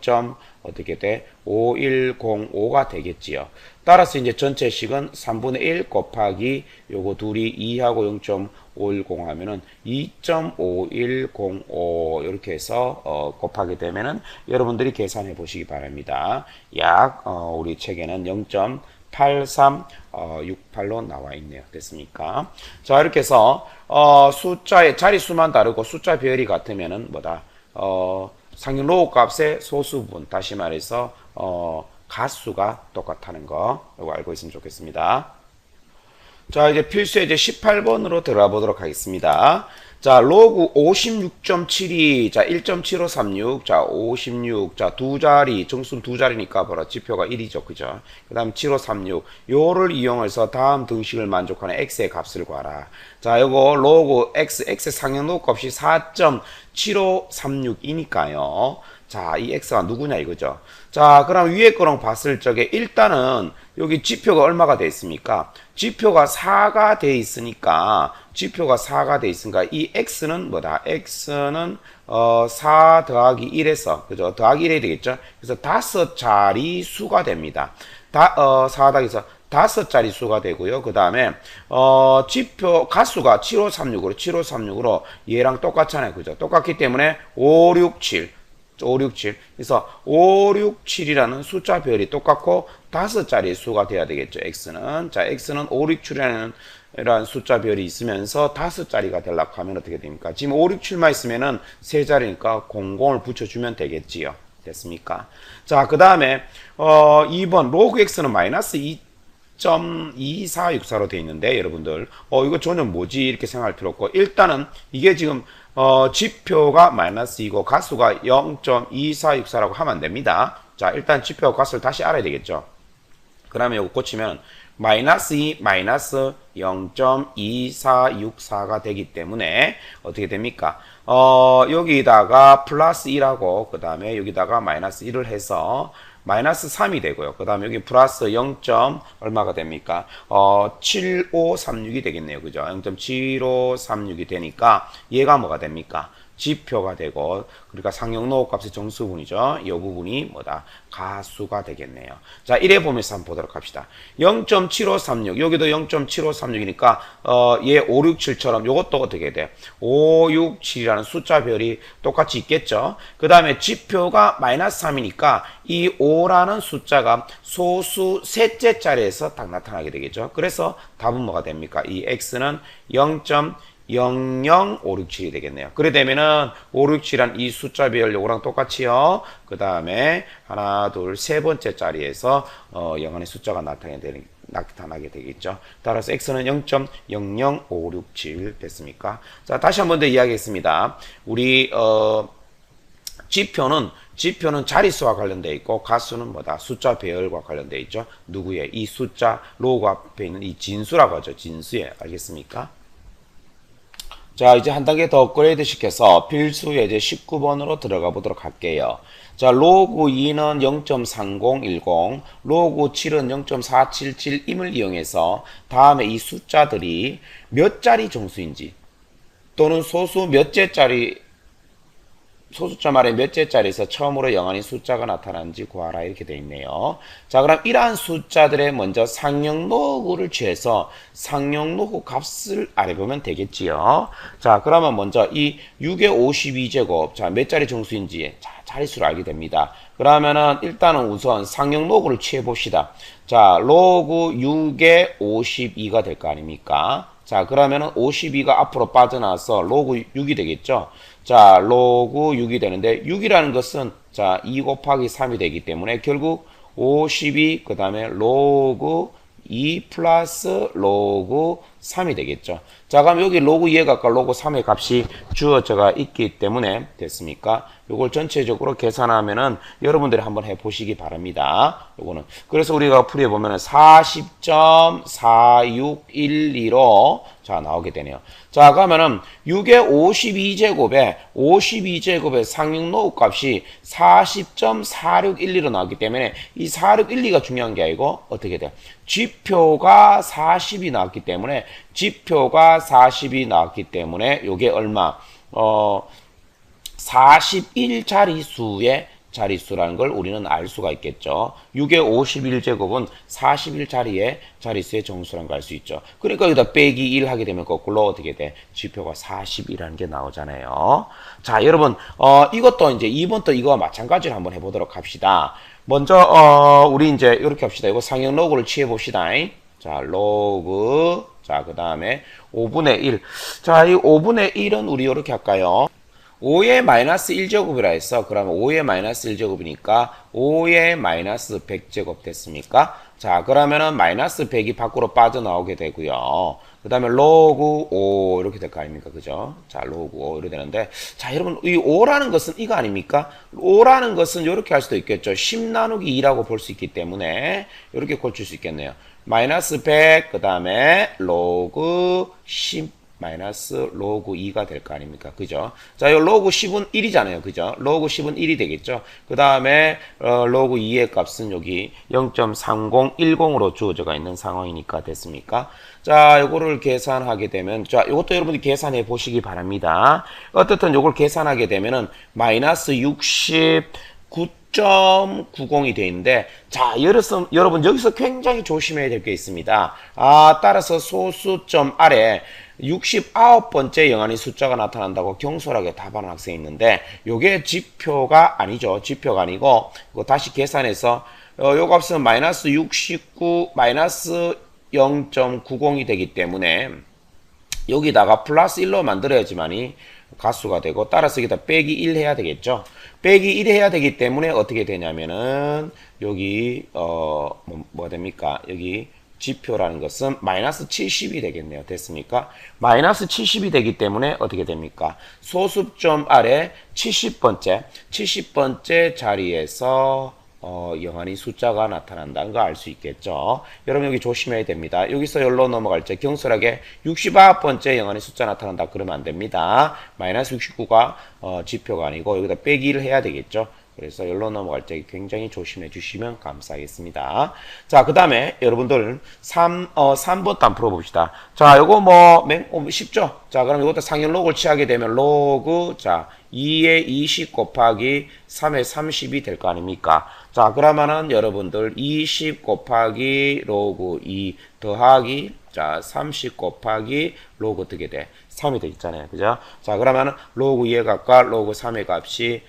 어떻게 돼? 5105가 되겠지요. 따라서 이제 전체식은 3분의 1 곱하기 요거 둘이 2하고 0.510 하면은 2.5105 이렇게 해서 곱하게 되면은 여러분들이 계산해 보시기 바랍니다. 약 우리 책에는 0.8368로 나와 있네요. 됐습니까? 자, 이렇게 해서 숫자의 자리수만 다르고 숫자 배열이 같으면은 뭐다? 상형 로그 값의 소수분, 다시 말해서 가수가 똑같다는 거 이거 알고 있으면 좋겠습니다. 자, 이제 필수에 이제 18번으로 들어가 보도록 하겠습니다. 자, 로그 56.72, 자, 1.7536, 자, 56, 자, 두 자리, 정수는 두 자리니까 바로 지표가 1이죠. 그죠? 그 다음 7536, 요를 이용해서 다음 등식을 만족하는 x의 값을 구하라. 자, 요거 로그 x의 상형 로그 값이 4.7536이니까요. 자, 이 x가 누구냐 이거죠. 자, 그럼 위에 거랑 봤을 적에 일단은 여기 지표가 얼마가 돼 있습니까? 지표가 4가 돼 있으니까 이 x는 뭐다? x는 4 더하기 1에서 그죠? 더하기 1이 되겠죠? 그래서 5자리 수가 됩니다. 4 더하기서 5자리 수가 되고요. 그 다음에 지표 가수가 7536으로 얘랑 똑같잖아요. 그죠? 똑같기 때문에 567 그래서 567이라는 숫자 별이 똑같고 5자리의 수가 돼야 되겠죠. x는. 자, x는 567이라는 숫자 별이 있으면서 5자리가 되려고 하면 어떻게 됩니까? 지금 567만 있으면은 3자리니까 00을 붙여주면 되겠지요. 됐습니까? 자, 그 다음에 2번 로그 x는 마이너스 2.2464로 되어 있는데 여러분들 이거 전혀 뭐지 이렇게 생각할 필요 없고 일단은 이게 지금 지표가 마이너스이고 가수가 0.2464라고 하면 안 됩니다. 자, 일단 지표 가수를 다시 알아야 되겠죠. 그러면 이거 고치면 마이너스 2 마이너스 0.2464가 되기 때문에 어떻게 됩니까? 여기다가 플러스 1하고 그 다음에 여기다가 마이너스 1을 해서 마이너스 3이 되고요. 그 다음에 여기 플러스 0. 얼마가 됩니까? 7536이 되겠네요. 그죠? 0.7536이 되니까 얘가 뭐가 됩니까? 지표가 되고 그러니까 상용 로그 값의 정수분이죠. 이 부분이 뭐다? 가수가 되겠네요. 자, 이래 보면서 한번 보도록 합시다. 0.7536 여기도 0.7536이니까 얘 567처럼 요것도 어떻게 돼? 567이라는 숫자 별이 똑같이 있겠죠. 그 다음에 지표가 마이너스 3이니까 이 5라는 숫자가 소수 셋째 자리에서 딱 나타나게 되겠죠. 그래서 답은 뭐가 됩니까? 이 x는 0.00567이 되겠네요. 그래 되면은 567이란 이 숫자별 요거랑 똑같이요. 그 다음에 하나, 둘, 세 번째 자리에서 영원의 숫자가 나타나게 되겠죠. 따라서 x는 0.00567 됐습니까? 자, 다시 한 번 더 이야기했습니다. 우리 지표는 자릿수와 관련되어 있고 가수는 뭐다? 숫자 배열과 관련되어 있죠. 누구의? 이 숫자 로그 앞에 있는 이 진수라고 하죠. 진수에. 알겠습니까? 자, 이제 한 단계 더 업그레이드 시켜서 필수 예제 19번으로 들어가 보도록 할게요. 자, 로그 2는 0.3010, 로그 7은 0.477임을 이용해서 다음에 이 숫자들이 몇 자리 정수인지 또는 소수자 말에 몇째 자리에서 처음으로 영원히 숫자가 나타나는지 구하라 이렇게 되어 있네요. 자, 그럼 이러한 숫자들의 먼저 상용 로그를 취해서 상용 로그 값을 알아보면 되겠지요. 자, 그러면 먼저 이 6의 52제곱, 자, 몇 자리 정수인지 자릿수를 알게 됩니다. 그러면은 일단은 우선 상용 로그를 취해 봅시다. 자, 로그 6의 52가 될 거 아닙니까? 자, 그러면은 52가 앞으로 빠져나와서 로그 6이 되겠죠. 자, 로그 6이 되는데 6이라는 것은 자, 2 곱하기 3이 되기 때문에 결국 52 그 다음에 로그 2 플러스 로그 3이 되겠죠. 자, 그럼 여기 로그 2에 가까운 로그 3의 값이 주어져가 있기 때문에 됐습니까? 요걸 전체적으로 계산하면은 여러분들이 한번 해보시기 바랍니다. 요거는. 그래서 우리가 풀이해보면은 40.4612로 자, 나오게 되네요. 자, 그러면은 6의 52제곱의 상용 로그 값이 40.4612로 나왔기 때문에 이 4612가 중요한 게 아니고 어떻게 돼요? 지표가 40이 나왔기 때문에 요게 얼마? 41자리수의 자릿수라는 걸 우리는 알 수가 있겠죠. 6의 51제곱은 41자리의 자릿수의 정수라는 걸 알 수 있죠. 그러니까 여기다 빼기 1 하게 되면 거꾸로 어떻게 돼? 지표가 40이라는 게 나오잖아요. 자, 여러분, 이것도 이제 2번도 이거와 마찬가지로 한번 해보도록 합시다. 먼저, 우리 이제 이렇게 합시다. 이거 상형 로그를 취해봅시다. 자, 로그. 자, 그 다음에 5분의 1. 자, 이 5분의 1은 우리 이렇게 할까요? 5의 마이너스 1제곱이라 했어. 그러면 5의 마이너스 1제곱이니까 5의 마이너스 100제곱 됐습니까? 자, 그러면은 마이너스 100이 밖으로 빠져나오게 되고요. 그 다음에 로그 5 이렇게 될 거 아닙니까? 그죠? 자, 로그 5 이렇게 되는데, 자, 여러분 이 5라는 것은 이거 아닙니까? 5라는 것은 이렇게 할 수도 있겠죠. 10 나누기 2라고 볼 수 있기 때문에 이렇게 고칠 수 있겠네요. 마이너스 100, 그 다음에 로그 10 마이너스 로그 2가 될 거 아닙니까? 그죠? 자, 이 로그 10은 1이잖아요. 그죠? 로그 10은 1이 되겠죠? 그 다음에 로그 2의 값은 여기 0.3010으로 주어져가 있는 상황이니까 됐습니까? 자, 요거를 계산하게 되면, 자, 요것도 여러분이 계산해 보시기 바랍니다. 어떻든 요걸 계산하게 되면은 마이너스 69.90이 돼 있는데, 자, 여러분 여기서 굉장히 조심해야 될 게 있습니다. 따라서 소수점 아래 69번째 영한의 숫자가 나타난다고 경솔하게 답하는 학생이 있는데, 요게 지표가 아니죠. 지표가 아니고, 이거 다시 계산해서, 요 값은 마이너스 69, 마이너스 0.90이 되기 때문에, 여기다가 플러스 1로 만들어야지만이 가수가 되고, 따라서 여기다 빼기 1 해야 되겠죠. 빼기 1 해야 되기 때문에 어떻게 되냐면은, 여기, 뭐가 됩니까? 여기, 지표라는 것은 마이너스 70이 되겠네요. 됐습니까? 마이너스 70이 되기 때문에 어떻게 됩니까? 소수점 아래 70번째 자리에서 영한의 숫자가 나타난다는 거 알 수 있겠죠. 여러분 여기 조심해야 됩니다. 여기서 열로 넘어갈 때 경솔하게 69번째 영한의 숫자 나타난다 그러면 안 됩니다. 마이너스 69가 지표가 아니고 여기다 빼기를 해야 되겠죠. 그래서 열로 넘어갈 때 굉장히 조심해 주시면 감사하겠습니다. 자, 그 다음에 여러분들 3번 한번 풀어봅시다. 자, 요거 쉽죠? 자, 그럼 이것도 상형 로그를 취하게 되면 로그, 자, 2의 20 곱하기 3의 30이 될 거 아닙니까? 자, 그러면은 여러분들 20 곱하기 로그 2 더하기, 자, 30 곱하기 로그 어떻게 돼? 3이 돼 있잖아요. 그죠? 자, 그러면은 로그 2의 값과 로그 3의 값이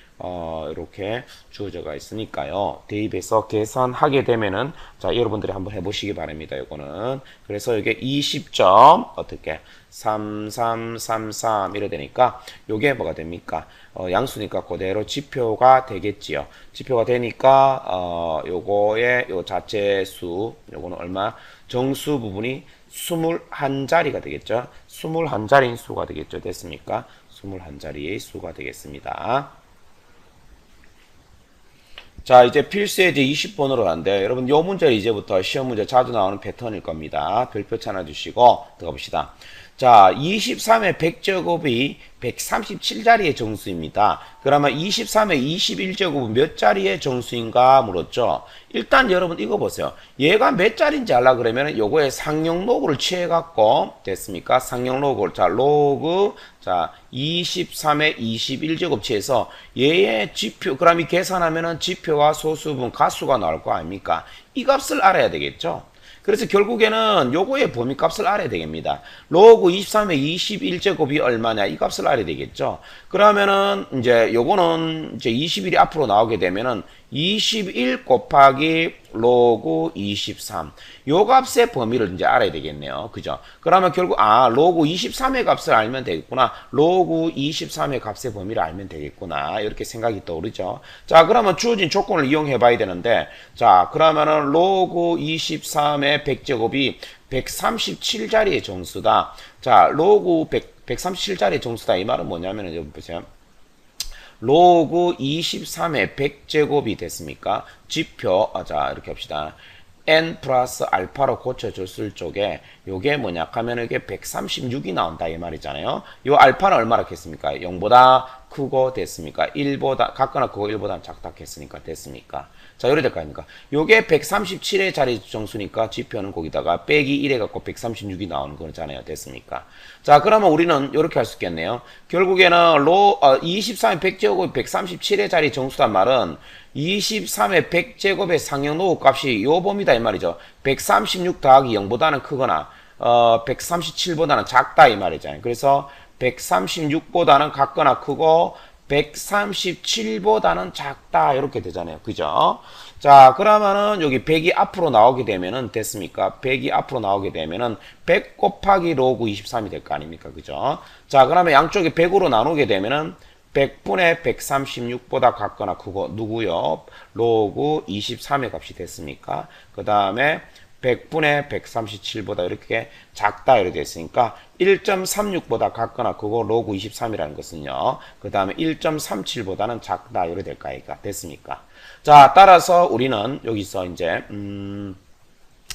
이렇게 주어져가 있으니까요. 대입해서 계산하게 되면은, 자, 여러분들이 한번 해보시기 바랍니다. 이거는. 그래서 이게 20점, 어떻게, 3333 이래 되니까, 요게 뭐가 됩니까? 양수니까 그대로 지표가 되겠지요. 지표가 되니까, 요거의 요 자체 수, 요거는 얼마? 정수 부분이 21자리가 되겠죠. 21자리인 수가 되겠죠. 됐습니까? 21자리의 수가 되겠습니다. 자, 이제 필수예제 20번으로 가는데, 여러분, 요 문제는 이제부터 시험 문제 자주 나오는 패턴일 겁니다. 별표 찾아주시고, 들어갑시다. 자, 23의 100제곱이 137자리의 정수입니다. 그러면 23의 21제곱은 몇 자리의 정수인가 물었죠. 일단 여러분 이거 보세요. 얘가 몇 자리인지 알라 그러면 요거에 상용 로그를 취해갖고 됐습니까? 상용 로그를, 자, 로그, 자, 23의 21제곱 취해서 얘의 지표, 그럼 이 계산하면은 지표와 소수분 가수가 나올 거 아닙니까? 이 값을 알아야 되겠죠. 그래서 결국에는 요거의 범위값을 알아야 되겠습니다. 로그 23의 21제곱이 얼마냐 이 값을 알아야 되겠죠. 그러면은 이제 요거는 이제 21이 앞으로 나오게 되면은 21 곱하기 로그 23. 요 값의 범위를 이제 알아야 되겠네요. 그죠? 그러면 결국, 로그 23의 값을 알면 되겠구나. 로그 23의 값의 범위를 알면 되겠구나. 이렇게 생각이 떠오르죠. 자, 그러면 주어진 조건을 이용해 봐야 되는데, 자, 그러면은 로그 23의 100제곱이 137자리의 정수다. 자, 로그 137자리의 정수다. 이 말은 뭐냐면은, 여러분 보세요. 로그 23의 100제곱이 됐습니까? 지표, 자, 이렇게 합시다. n 플러스 알파로 고쳐줬을 쪽에 요게 뭐냐 하면 이게 136이 나온다 이 말이잖아요. 요 알파는 얼마나 했습니까? 0보다 크고 됐습니까? 1보다 같거나 크고 1보다 작다 했으니까 됐습니까? 자, 요래 될 거 아닙니까? 요게 137의 자리 정수니까 지표는 거기다가 빼기 1 해갖고 136이 나오는 거잖아요. 됐습니까? 자, 그러면 우리는 요렇게 할 수 있겠네요. 결국에는 23의 100제곱이 137의 자리 정수란 말은 23의 100제곱의 상형 로그 값이 요 범위다 이 말이죠. 136 더하기 0보다는 크거나 137보다는 작다 이 말이잖아요. 그래서 136보다는 같거나 크고 137보다는 작다 이렇게 되잖아요. 그죠? 자, 그러면은 여기 100이 앞으로 나오게 되면은 됐습니까? 100이 앞으로 나오게 되면은 100 곱하기 로그 23이 될 거 아닙니까? 그죠? 자, 그러면 양쪽이 100으로 나누게 되면은 100분의 136보다 같거나 크고 누구요? 로그 23의 값이 됐습니까? 그 다음에 100분의 137보다 이렇게 작다 이렇게 됐으니까 1.36보다 같거나 크고 로그 23이라는 것은요. 그 다음에 1.37보다는 작다 이렇게 될까요? 됐습니까? 자, 따라서 우리는 여기서 이제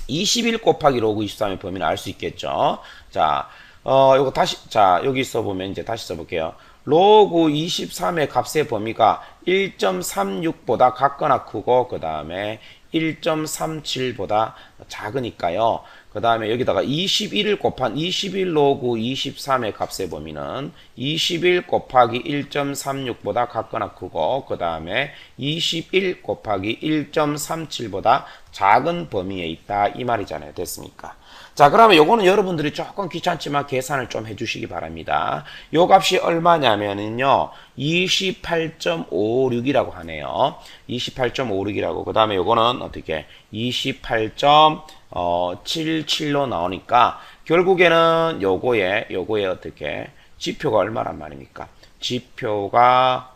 21 곱하기 로그 23의 범위를 알 수 있겠죠. 자, 요거 다시, 자, 여기 써보면 이제 다시 써볼게요. 로그 23의 값의 범위가 1.36보다 같거나 크고, 그 다음에 1.37보다 작으니까요. 그 다음에 여기다가 21을 곱한 21 로그 23의 값의 범위는 21 곱하기 1.36보다 같거나 크고, 그 다음에 21 곱하기 1.37보다 작은 범위에 있다. 이 말이잖아요. 됐습니까? 자, 그러면 요거는 여러분들이 조금 귀찮지만 계산을 좀 해주시기 바랍니다. 요 값이 얼마냐면은요, 28.56이라고 하네요. 28.56이라고. 그 다음에 요거는 어떻게, 28.77로 나오니까, 결국에는 요거에 어떻게, 지표가 얼마란 말입니까? 지표가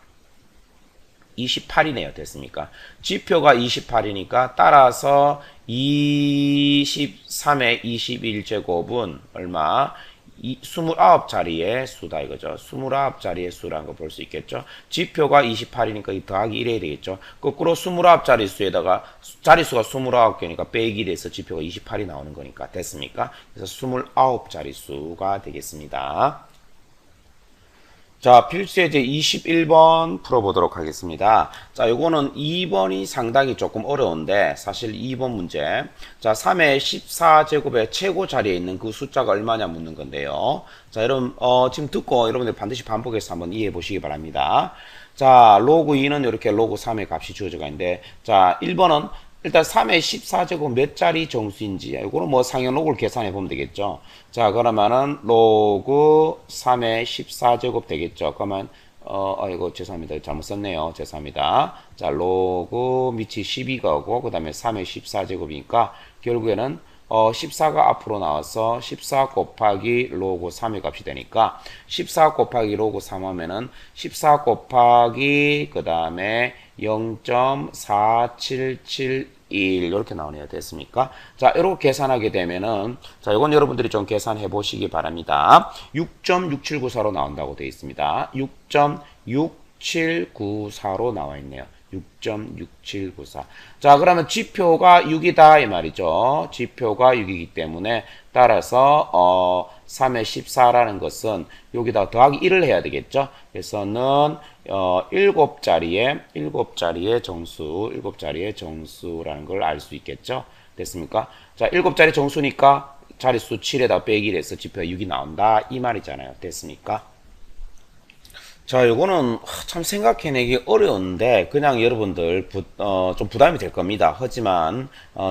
28이네요. 됐습니까? 지표가 28이니까 따라서 23의 21제곱은 얼마? 29자리의 수다 이거죠. 29자리의 수라는 거 볼 수 있겠죠. 지표가 28이니까 더하기 1 해야 되겠죠. 거꾸로 29자리 수에다가 자리수가 29개니까 빼기 돼서 지표가 28이 나오는 거니까 됐습니까? 그래서 29자리 수가 되겠습니다. 자, 필수예제 21번 풀어보도록 하겠습니다. 자, 요거는 2번이 상당히 조금 어려운데, 사실 2번 문제. 자, 3의 14제곱의 최고 자리에 있는 그 숫자가 얼마냐 묻는 건데요. 자, 여러분, 지금 듣고 여러분들 반드시 반복해서 한번 이해해 보시기 바랍니다. 자, 로그 2는 이렇게 로그 3의 값이 주어져 있는데, 자, 1번은 일단 3의 14제곱 몇 자리 정수인지, 이거는 뭐 상형로그를 계산해 보면 되겠죠. 자, 그러면은 로그 3의 14제곱 되겠죠. 그러면 이거 죄송합니다. 잘못 썼네요. 죄송합니다. 자, 로그 밑이 12가 오고 그 다음에 3의 14제곱이니까 결국에는 14가 앞으로 나와서 14 곱하기 로그 3의 값이 되니까 14 곱하기 로그 3 하면은 14 곱하기 그 다음에 0.4771 이렇게 나오네요. 됐습니까? 자, 이렇게 계산하게 되면은 자, 이건 여러분들이 좀 계산해 보시기 바랍니다. 6.6794로 나온다고 되어 있습니다. 6.6794로 나와 있네요. 6.6794. 자, 그러면 지표가 6이다 이 말이죠. 지표가 6이기 때문에 따라서 3의 14라는 것은 여기다 더하기 1을 해야 되겠죠. 그래서는 7자리의 정수라는 걸 알 수 있겠죠. 됐습니까? 자, 7자리 정수니까 자릿수 7에다 빼기 해서 지표가 6이 나온다 이 말이잖아요. 됐습니까? 자, 요거는 참 생각해내기 어려운데 그냥 여러분들 좀 부담이 될 겁니다. 하지만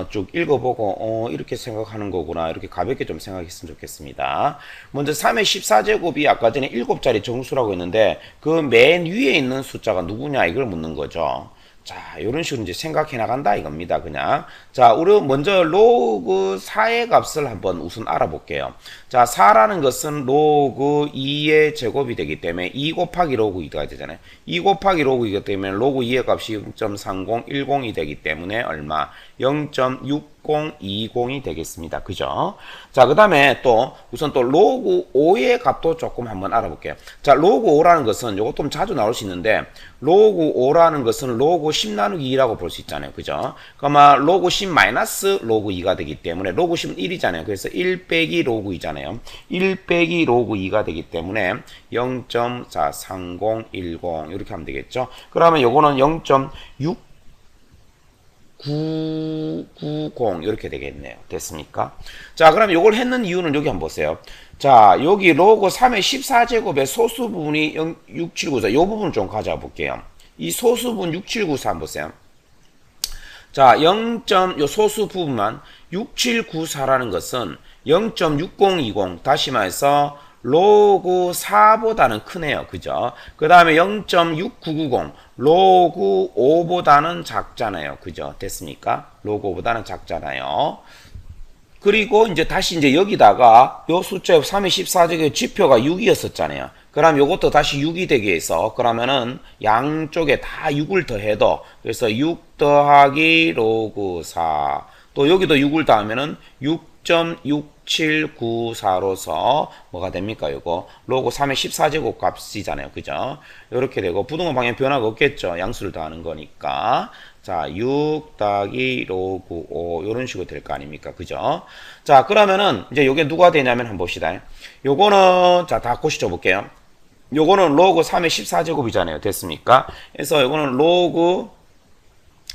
쭉 읽어보고 이렇게 생각하는 거구나 이렇게 가볍게 좀 생각했으면 좋겠습니다. 먼저 3의 14제곱이 아까 전에 7자리 정수라고 했는데 그 맨 위에 있는 숫자가 누구냐 이걸 묻는 거죠. 자, 이런 식으로 이제 생각해 나간다 이겁니다. 그냥. 자, 우리 먼저 로그 4의 값을 한번 우선 알아볼게요. 자, 4라는 것은 로그 2의 제곱이 되기 때문에 2 곱하기 로그 2가 되잖아요. 2 곱하기 로그 2가 되면 로그 2의 값이 0.3010이 되기 때문에 얼마? 0.6020이 되겠습니다. 그죠? 자, 그 다음에 또 우선 또 로그 5의 값도 조금 한번 알아볼게요. 자, 로그 5라는 것은 요것 좀 자주 나올 수 있는데 로그 5라는 것은 로그 10 나누기 2라고 볼 수 있잖아요. 그죠? 그러면 로그 10 마이너스 로그 2가 되기 때문에 로그 10은 1이잖아요. 그래서 1 빼기 로그 2잖아요. 1 빼기 로그 2가 되기 때문에 0.43010 이렇게 하면 되겠죠. 그러면 요거는 0.6 990 이렇게 되겠네요. 됐습니까? 자, 그럼 이걸 했는 이유는 여기 한번 보세요. 자, 여기 로그 3의 14제곱의 소수 부분이 6794. 이 부분을 좀 가져와 볼게요. 이 소수 부분 6794 한번 보세요. 자, 요 소수 부분만 6794라는 것은 0.6020 다시 말해서 로그 4보다는 크네요. 그죠? 그 다음에 0.6990 로그 5보다는 작잖아요. 그죠? 됐습니까? 로그 5보다는 작잖아요. 그리고 이제 다시 이제 여기다가 요 숫자 3의 14제곱 지표가 6이었었잖아요. 그럼 요것도 다시 6이 되게 해서 그러면은 양쪽에 다 6을 더해도 그래서 6 더하기 로그 4 또 여기도 6을 더하면은 6.6794로서 뭐가 됩니까? 요거 로그 3의 14제곱 값이잖아요. 그죠? 이렇게 되고 부등호 방향 변화가 없겠죠. 양수를 더하는 거니까. 자, 6 더하기 로그 5 이런 식으로 될 거 아닙니까? 그죠? 자, 그러면은 이제 요게 누가 되냐면 한번 봅시다. 요거는 자, 다 고시 줘볼게요. 요거는 로그 3의 14제곱이잖아요. 됐습니까? 그래서 요거는 로그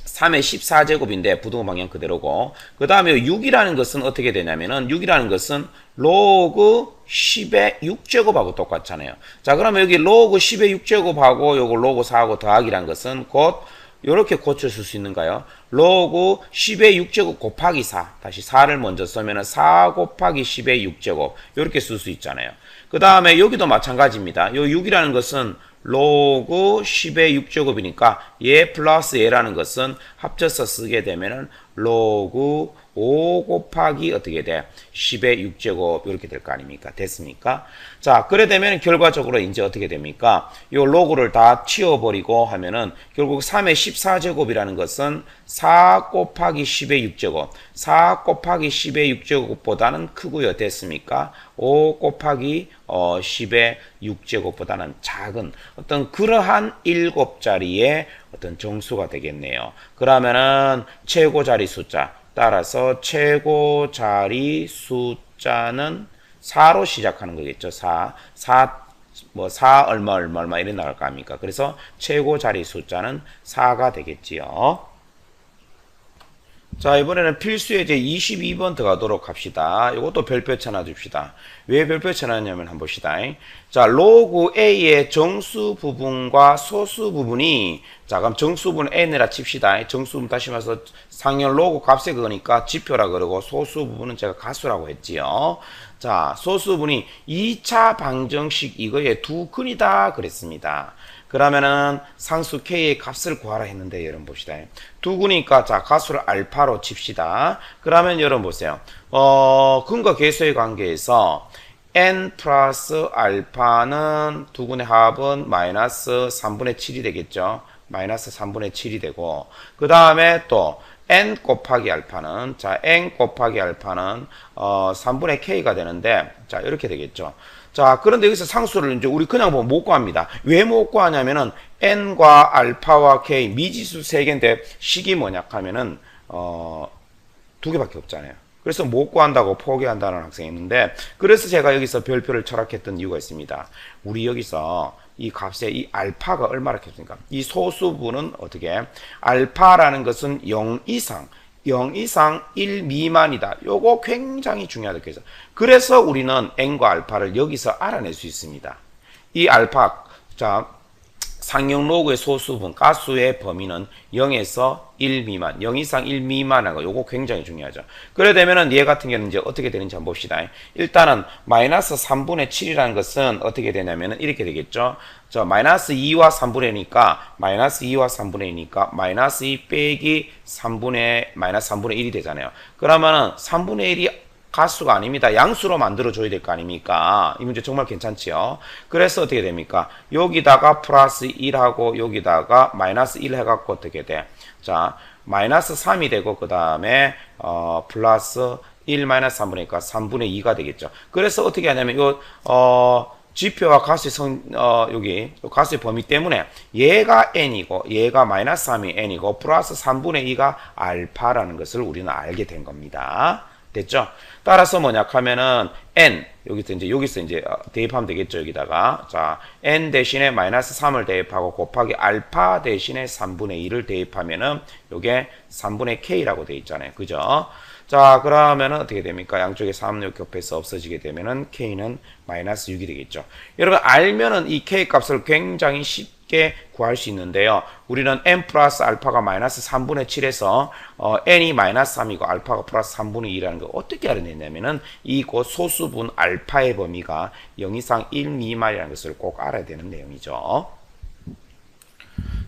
3의 14제곱인데 부등호 방향 그대로고 그 다음에 6이라는 것은 어떻게 되냐면은 6이라는 것은 로그 10의 6제곱하고 똑같잖아요. 자, 그러면 여기 로그 10의 6제곱하고 요거 로그 4하고 더하기란 것은 곧 요렇게 고쳐줄 수 있는가요? 로그 10의 6제곱 곱하기 4 다시 4를 먼저 쓰면은 4 곱하기 10의 6제곱 요렇게 쓸 수 있잖아요. 그 다음에 여기도 마찬가지입니다. 요 6이라는 것은 로그 10의 6제곱이니까 얘 플러스 얘라는 것은 합쳐서 쓰게 되면은 로그 5 곱하기 어떻게 돼? 10의 6제곱 이렇게 될 거 아닙니까? 됐습니까? 자, 그래 되면 결과적으로 이제 어떻게 됩니까? 요 로그를 다 치워버리고 하면은 결국 3의 14제곱이라는 것은 4 곱하기 10의 6제곱 4 곱하기 10의 6제곱보다는 크고요. 됐습니까? 5 곱하기 10의 6제곱보다는 작은 어떤 그러한 7자리의 어떤 정수가 되겠네요. 그러면은 최고 자리 숫자 따라서 최고 자리 숫자는 4로 시작하는 거겠죠. 4 얼마 이렇게 나갈 거 아닙니까? 그래서 최고 자리 숫자는 4가 되겠지요. 자, 이번에는 필수 예제 22번 들어가도록 합시다. 이것도 별표 쳐놔 줍시다. 왜 별표 쳐놨냐면 한번 봅시다. 자, 로그 A의 정수 부분과 소수 부분이 자, 그럼 정수 부분 N이라 칩시다. 정수 부분 다시 말해서 상열 로그 값에 그거니까 지표라 그러고 소수 부분은 제가 가수라고 했지요. 자, 소수 부분이 2차 방정식 이거의 두 근이다 그랬습니다. 그러면은 상수 K의 값을 구하라 했는데 여러분 봅시다. 두 근이니까 자 가수를 알파로 칩시다. 그러면 여러분 보세요. 근과 계수의 관계에서 n 플러스 알파는 두 근의 합은 마이너스 3분의 7이 되겠죠. 마이너스 3분의 7이 되고 그 다음에 또 n 곱하기 알파는 자 n 곱하기 알파는 3분의 k가 되는데 자 이렇게 되겠죠. 자, 그런데 여기서 상수를 이제 우리 그냥 보면 못 구합니다. 왜 못 구하냐면은 n과 알파와 k 미지수 세 개인데 식이 뭐냐 하면은 두 개밖에 없잖아요. 그래서 못 구한다고 포기한다는 학생이 있는데 그래서 제가 여기서 별표를 철학했던 이유가 있습니다. 우리 여기서 이 값에 이 알파가 얼마나 겠습니까? 이 소수분은 어떻게 알파라는 것은 0 이상 1 미만이다. 요거 굉장히 중요하다. 그래서 우리는 n과 알파를 여기서 알아낼 수 있습니다. 이 알파, 자, 상형 로그의 소수분, 가수의 범위는 0에서 1 미만, 0 이상 1 미만하고 요거 굉장히 중요하죠. 그래 되면은 얘 같은 경우는 이제 어떻게 되는지 한번 봅시다. 일단은 마이너스 3분의 7이라는 것은 어떻게 되냐면은 이렇게 되겠죠. 저 마이너스 2와 3분의 1이니까 마이너스 2와 3분의 2니까 마이너스 2 빼기 3분의 마이너스 3분의 1이 되잖아요. 그러면은 3분의 1이 가수가 아닙니다. 양수로 만들어줘야 될 거 아닙니까? 이 문제 정말 괜찮지요? 그래서 어떻게 됩니까? 여기다가 플러스 1하고 여기다가 마이너스 1 해갖고 어떻게 돼? 자, 마이너스 3이 되고 그 다음에 플러스 1 마이너스 3분의 2가 3분의 2가 되겠죠. 그래서 어떻게 하냐면 요 지표와 가수의 여기 가수의 범위 때문에 얘가 n이고 얘가 마이너스 3이 n이고 플러스 3분의 2가 알파라는 것을 우리는 알게 된 겁니다. 됐죠? 따라서 뭐냐 하면은 n 여기서 이제 대입하면 되겠죠. 여기다가 자 n 대신에 마이너스 3을 대입하고 곱하기 알파 대신에 3분의 2를 대입하면은 요게 3분의 k라고 돼 있잖아요. 그죠? 자 그러면은 어떻게 됩니까? 양쪽에 3 이렇게 곱해서 없어지게 되면은 k는 마이너스 6이 되겠죠. 여러분 알면은 이 k 값을 굉장히 쉽게 구할 수 있는데요. 우리는 n 플러스 알파가 마이너스 3분의 7에서 n이 마이너스 3이고 알파가 플러스 3분의 2라는 걸 어떻게 알아냈냐면은 이곳 소수분 알파의 범위가 0 이상 1 미만이라는 것을 꼭 알아야 되는 내용이죠.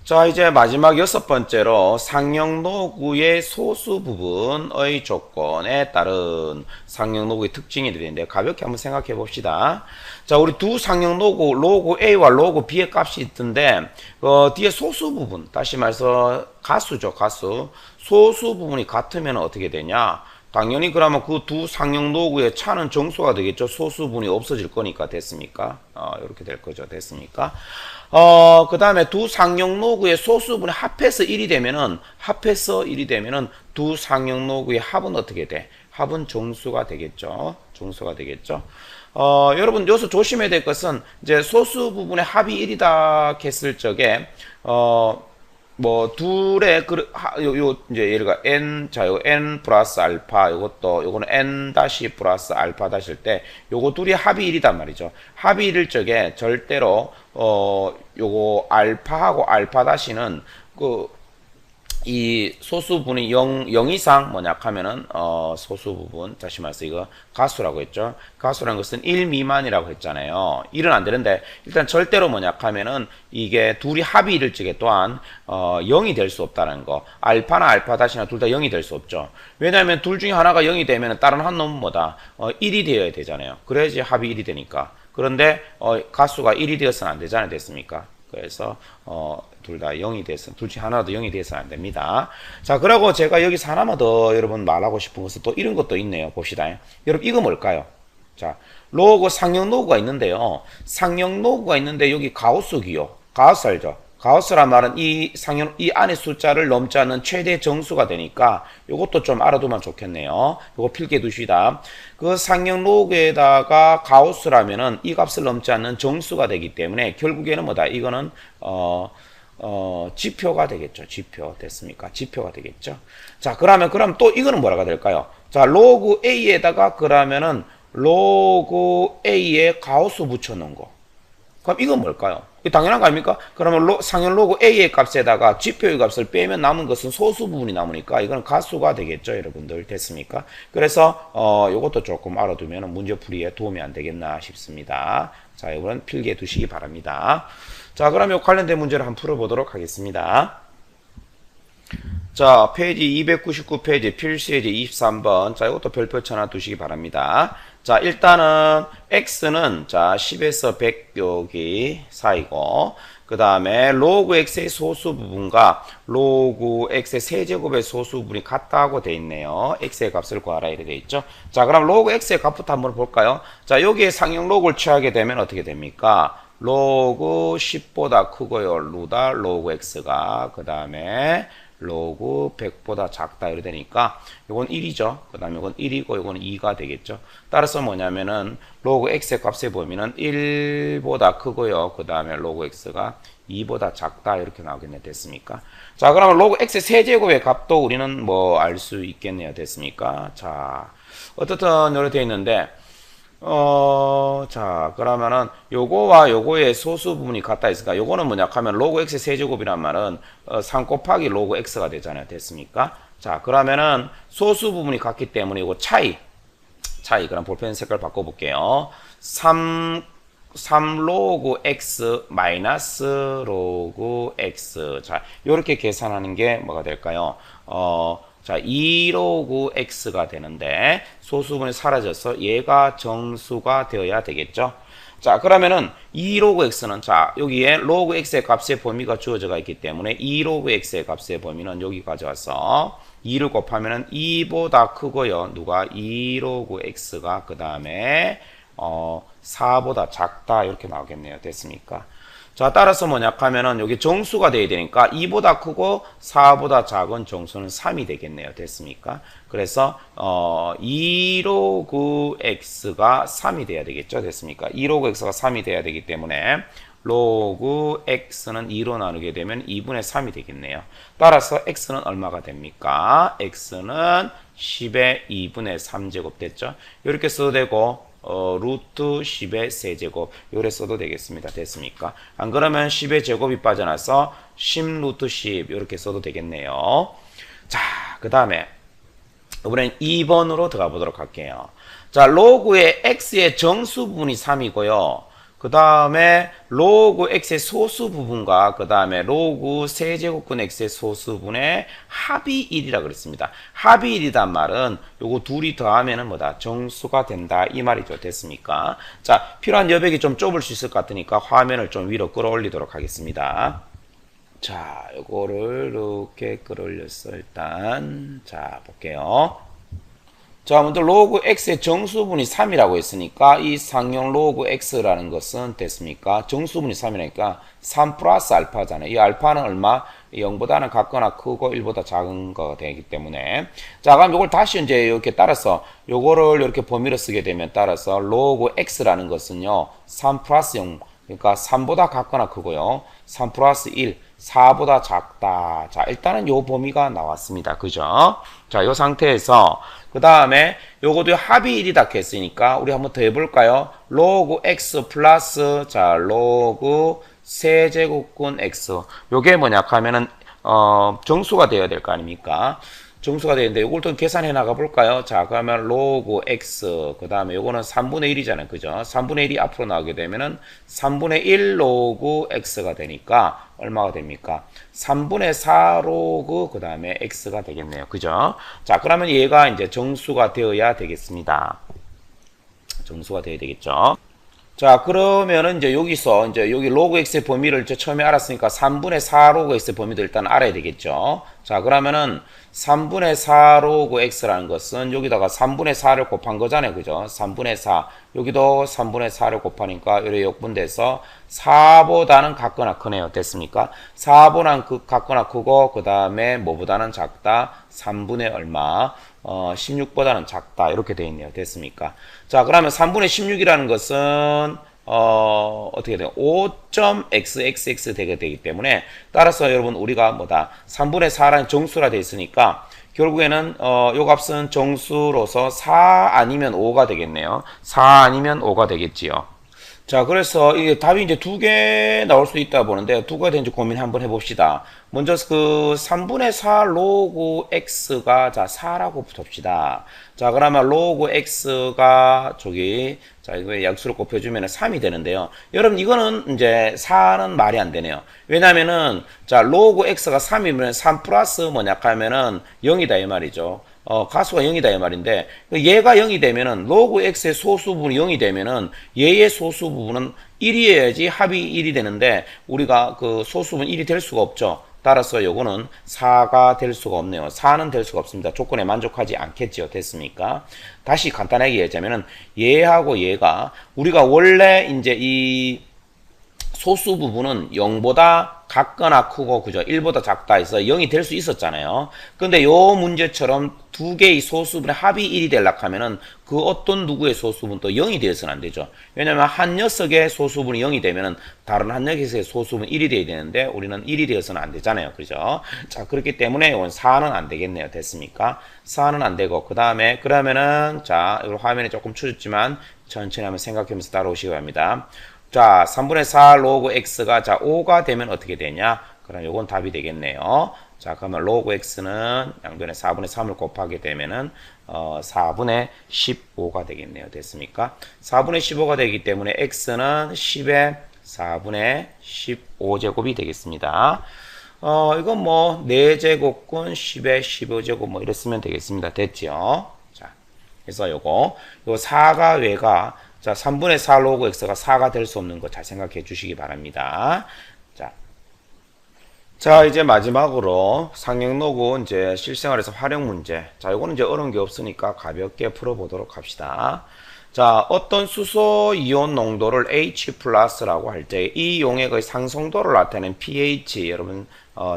자, 이제 마지막 여섯 번째로 상형로구의 소수 부분의 조건에 따른 상형로구의 특징이 되는데 가볍게 한번 생각해 봅시다. 자, 우리 두 상형로구, 로그 A와 로그 B의 값이 있던데 뒤에 소수 부분, 다시 말해서 가수죠, 가수. 소수 부분이 같으면 어떻게 되냐? 당연히 그러면 그 두 상형로구의 차는 정수가 되겠죠. 소수 부분이 없어질 거니까. 됐습니까? 이렇게 될 거죠. 됐습니까? 그 다음에 두 상형로구의 소수분이 합해서 1이 되면은 두 상형로구의 합은 어떻게 돼? 합은 정수가 되겠죠. 정수가 되겠죠. 여러분 여기서 조심해야 될 것은 이제 소수 부분의 합이 1이다 했을 적에 뭐 둘의 이제 예를 들어 n 요 n 플러스 알파 요거는 n 다시 플러스 알파 다실 때 요거 둘이 합이 1이단 말이죠. 합이 1일 적에 절대로 요거 알파하고 알파 다시는 이 소수분이 0 이상 뭐냐 하면은 소수 부분 다시 말해서 이거 가수라고 했죠. 가수라는 것은 1 미만이라고 했잖아요. 1은 안 되는데 일단 절대로 뭐냐 하면은 이게 둘이 합이 이를 적에 또한 0이 될 수 없다는 거. 알파나 알파 다시나 둘 다 0이 될 수 없죠. 왜냐하면 둘 중에 하나가 0이 되면 다른 한 놈은 뭐다? 1이 되어야 되잖아요. 그래야지 합이 1이 되니까. 그런데 가수가 1이 되어서는 안 되잖아요. 됐습니까? 그래서 둘 다 0이 돼서 둘 중 하나도 0이 돼서 안 됩니다. 자, 그리고 제가 여기서 하나만 더 여러분 말하고 싶은 것은 또 이런 것도 있네요. 봅시다. 여러분 이거 뭘까요? 자, 로그 상형 로그가 있는데요. 상형 로그가 있는데 여기 가우스기요. 가우스 알죠? 가우스란 말은 이 안에 숫자를 넘지 않는 최대 정수가 되니까 이것도 좀 알아두면 좋겠네요. 이거 필기해 두시다. 그 상형 로그에다가 가우스라면은 이 값을 넘지 않는 정수가 되기 때문에 결국에는 뭐다? 이거는 지표가 되겠죠. 지표 됐습니까? 지표가 되겠죠. 자, 그럼 또 이거는 뭐라가 될까요? 자, 로그 A에다가 그러면은 로그 A에 가우스 붙여놓은 거. 그럼 이건 뭘까요? 당연한 거 아닙니까? 그러면 상형 로그 A의 값에다가 지표의 값을 빼면 남은 것은 소수 부분이 남으니까 이건 가수가 되겠죠, 여러분들. 됐습니까? 그래서 이것도 조금 알아두면 문제풀이에 도움이 안 되겠나 싶습니다. 자, 이거는 필기해 두시기 바랍니다. 자, 그럼 이 관련된 문제를 한번 풀어보도록 하겠습니다. 자, 페이지 299페이지 필수예제 23번. 자, 이것도 별표 쳐놔 두시기 바랍니다. 자, 일단은 x는 자 10에서 100 여기 사이고, 그 다음에 로그 x의 소수 부분과 로그 x의 세제곱의 소수 부분이 같다고 돼 있네요. x의 값을 구하라 이렇게 돼 있죠. 자, 그럼 로그 x의 값부터 한번 볼까요? 자, 여기에 상형 로그를 취하게 되면 어떻게 됩니까? 로그 10보다 크고요. 루다 로그 x가 그 다음에 로그 100보다 작다 이렇게 되니까 이건 1이죠. 그 다음에 이건 1이고 이건 2가 되겠죠. 따라서 뭐냐면은 로그 x의 값에 보면은 1보다 크고요. 그 다음에 로그 x가 2보다 작다 이렇게 나오겠네. 됐습니까? 자, 그러면 로그 x의 세제곱의 값도 우리는 뭐 알 수 있겠네요. 됐습니까? 자, 어떻든 이렇게 되어 있는데 자, 그러면은 요거와 요거의 소수 부분이 같다 했으니까 요거는 뭐냐 하면 로그 x의 세제곱이란 말은 3 곱하기 로그 x가 되잖아요. 됐습니까? 자, 그러면은 소수 부분이 같기 때문에 요거 차이 그럼 볼펜 색깔 바꿔볼게요. 3 로그 x 마이너스 로그 x. 자, 요렇게 계산하는 게 뭐가 될까요? 자, 2로그 x가 되는데 소수분이 사라져서 얘가 정수가 되어야 되겠죠. 자, 그러면은 2로그 x는 자, 여기에 로그 x의 값의 범위가 주어져 있기 때문에 2로그 x의 값의 범위는 여기 가져와서 2를 곱하면은 2보다 크고요. 누가 2로그 x가 그 다음에 4보다 작다 이렇게 나오겠네요. 됐습니까? 자, 따라서 뭐냐 하면은 여기 정수가 돼야 되니까 2보다 크고 4보다 작은 정수는 3이 되겠네요. 됐습니까? 그래서 2로그 x가 3이 돼야 되겠죠. 됐습니까? 2로그 x가 3이 돼야 되기 때문에 로그 x는 2로 나누게 되면 2분의 3이 되겠네요. 따라서 x는 얼마가 됩니까? x는 10의 2분의 3제곱 됐죠. 이렇게 써도 되고 루트 10의 세제곱 요래 써도 되겠습니다. 됐습니까? 안 그러면 10의 제곱이 빠져나서 10 루트 10 이렇게 써도 되겠네요. 자, 그 다음에 이번엔 2번으로 들어가 보도록 할게요. 자, 로그의 x의 정수 부분이 3이고요. 그 다음에 로그 x의 소수 부분과 그 다음에 로그 세제곱근 x의 소수분의 합이 1이라 그랬습니다. 합이 1이란 말은 요거 둘이 더하면은 뭐다? 정수가 된다 이 말이죠. 됐습니까? 자, 필요한 여백이 좀 좁을 수 있을 것 같으니까 화면을 좀 위로 끌어올리도록 하겠습니다. 자, 요거를 이렇게 끌어올렸어. 일단 자, 볼게요. 자, 먼저 로그 x의 정수분이 3이라고 했으니까 이 상용 로그 x라는 것은 됐습니까? 정수분이 3이니까 3 플러스 알파잖아요. 이 알파는 얼마? 0보다는 같거나 크고 1보다 작은 거가 되기 때문에. 자, 그럼 이걸 다시 이제 이렇게 따라서 요거를 이렇게 범위로 쓰게 되면 따라서 로그 x라는 것은요, 3 플러스 0. 그러니까 3보다 같거나 크고요. 3 플러스 1, 4보다 작다. 자, 일단은 요 범위가 나왔습니다. 그죠? 자, 요 상태에서 그 다음에 요것도 합이 1이다 했으니까 우리 한번 더 해볼까요? 로그 x 플러스 자 로그 세제곱근 x 요게 뭐냐 하면은 정수가 되어야 될 거 아닙니까? 정수가 되는데 이걸 또 계산해 나가 볼까요? 자, 그러면 로그 x 그 다음에 요거는 3분의 1이잖아요. 그죠? 3분의 1이 앞으로 나오게 되면은 3분의 1 로그 x가 되니까 얼마가 됩니까? 3분의 4 로그 그 다음에 x가 되겠네요. 그죠? 자, 그러면 얘가 이제 정수가 되어야 되겠습니다. 정수가 되어야 되겠죠? 자, 그러면은 이제 여기서 이제 여기 로그 x의 범위를 이제 처음에 알았으니까 3분의 4 로그 x의 범위도 일단 알아야 되겠죠. 자, 그러면은 3분의 4 로그 x라는 것은 여기다가 3분의 4를 곱한 거잖아요. 그죠? 3분의 4. 여기도 3분의 4를 곱하니까 이렇게 역분돼서 4보다는 같거나 크네요. 됐습니까? 4보다는 같거나 크고 그 다음에 뭐보다는 작다. 3분의 얼마. 16보다는 작다. 이렇게 되어 있네요. 됐습니까? 자, 그러면 3분의 16이라는 것은 어떻게 돼요? 5.xxx 되게 되기 때문에 따라서 여러분 우리가 뭐다? 3분의 4라는 정수라 되어 있으니까 결국에는 요 값은 정수로서 4 아니면 5가 되겠네요. 4 아니면 5가 되겠지요. 자, 그래서 이게 답이 이제 두 개 나올 수 있다 보는데 두 개가 되는지 고민 한번 해봅시다. 먼저 그 3분의 4 로그 x가 자 4라고 붙읍시다. 자, 그러면 로그 x가 저기 자 이거 약수를 곱해주면 3이 되는데요. 여러분 이거는 이제 4는 말이 안 되네요. 왜냐면은 자 로그 x가 3이면 3 플러스 뭐냐 하면은 0이다 이 말이죠. 가수가 0이다 이 말인데 얘가 0이 되면은 로그 x의 소수 부분이 0이 되면은 얘의 소수 부분은 1이어야지 합이 1이 되는데 우리가 그 소수 부분 1이 될 수가 없죠. 따라서 요거는 4가 될 수가 없네요. 4는 될 수가 없습니다. 조건에 만족하지 않겠지요. 됐습니까? 다시 간단하게 얘기하자면은 얘하고 얘가 우리가 원래 이제 이 소수 부분은 0보다 같거나 크고 그죠? 1보다 작다 해서 0이 될 수 있었잖아요. 근데 요 문제처럼 두 개의 소수분의 합이 1이 되려고 하면은 그 어떤 누구의 소수분도 0이 되어서는 안 되죠. 왜냐면 한 녀석의 소수분이 0이 되면은 다른 한 녀석의 소수분 1이 돼야 되는데 우리는 1이 되어서는 안 되잖아요. 그죠? 자, 그렇기 때문에 이건 4는 안 되겠네요. 됐습니까? 4는 안 되고 그 다음에 그러면은 자, 이거 화면이 조금 추졌지만 천천히 한번 생각하면서 따라오시기 바랍니다. 자, 3분의 4 로그 x가 자 5가 되면 어떻게 되냐? 그럼 요건 답이 되겠네요. 자, 그러면 로그 x는 양변에 4분의 3을 곱하게 되면은 4분의 15가 되겠네요. 됐습니까? 4분의 15가 되기 때문에 x는 10의 4분의 15제곱이 되겠습니다. 이건 뭐 4제곱근 10의 15제곱 뭐 이랬으면 되겠습니다. 됐죠? 자, 그래서 요거 4가 왜가 자, 3분의 4 로그 x가 4가 될 수 없는 거 잘 생각해 주시기 바랍니다. 자, 이제 마지막으로 상형 로그 이제 실생활에서 활용 문제. 자, 요거는 이제 어려운 게 없으니까 가볍게 풀어보도록 합시다. 자, 어떤 수소 이온 농도를 H 플러스라고 할 때 이 용액의 상승도를 나타내는 pH 여러분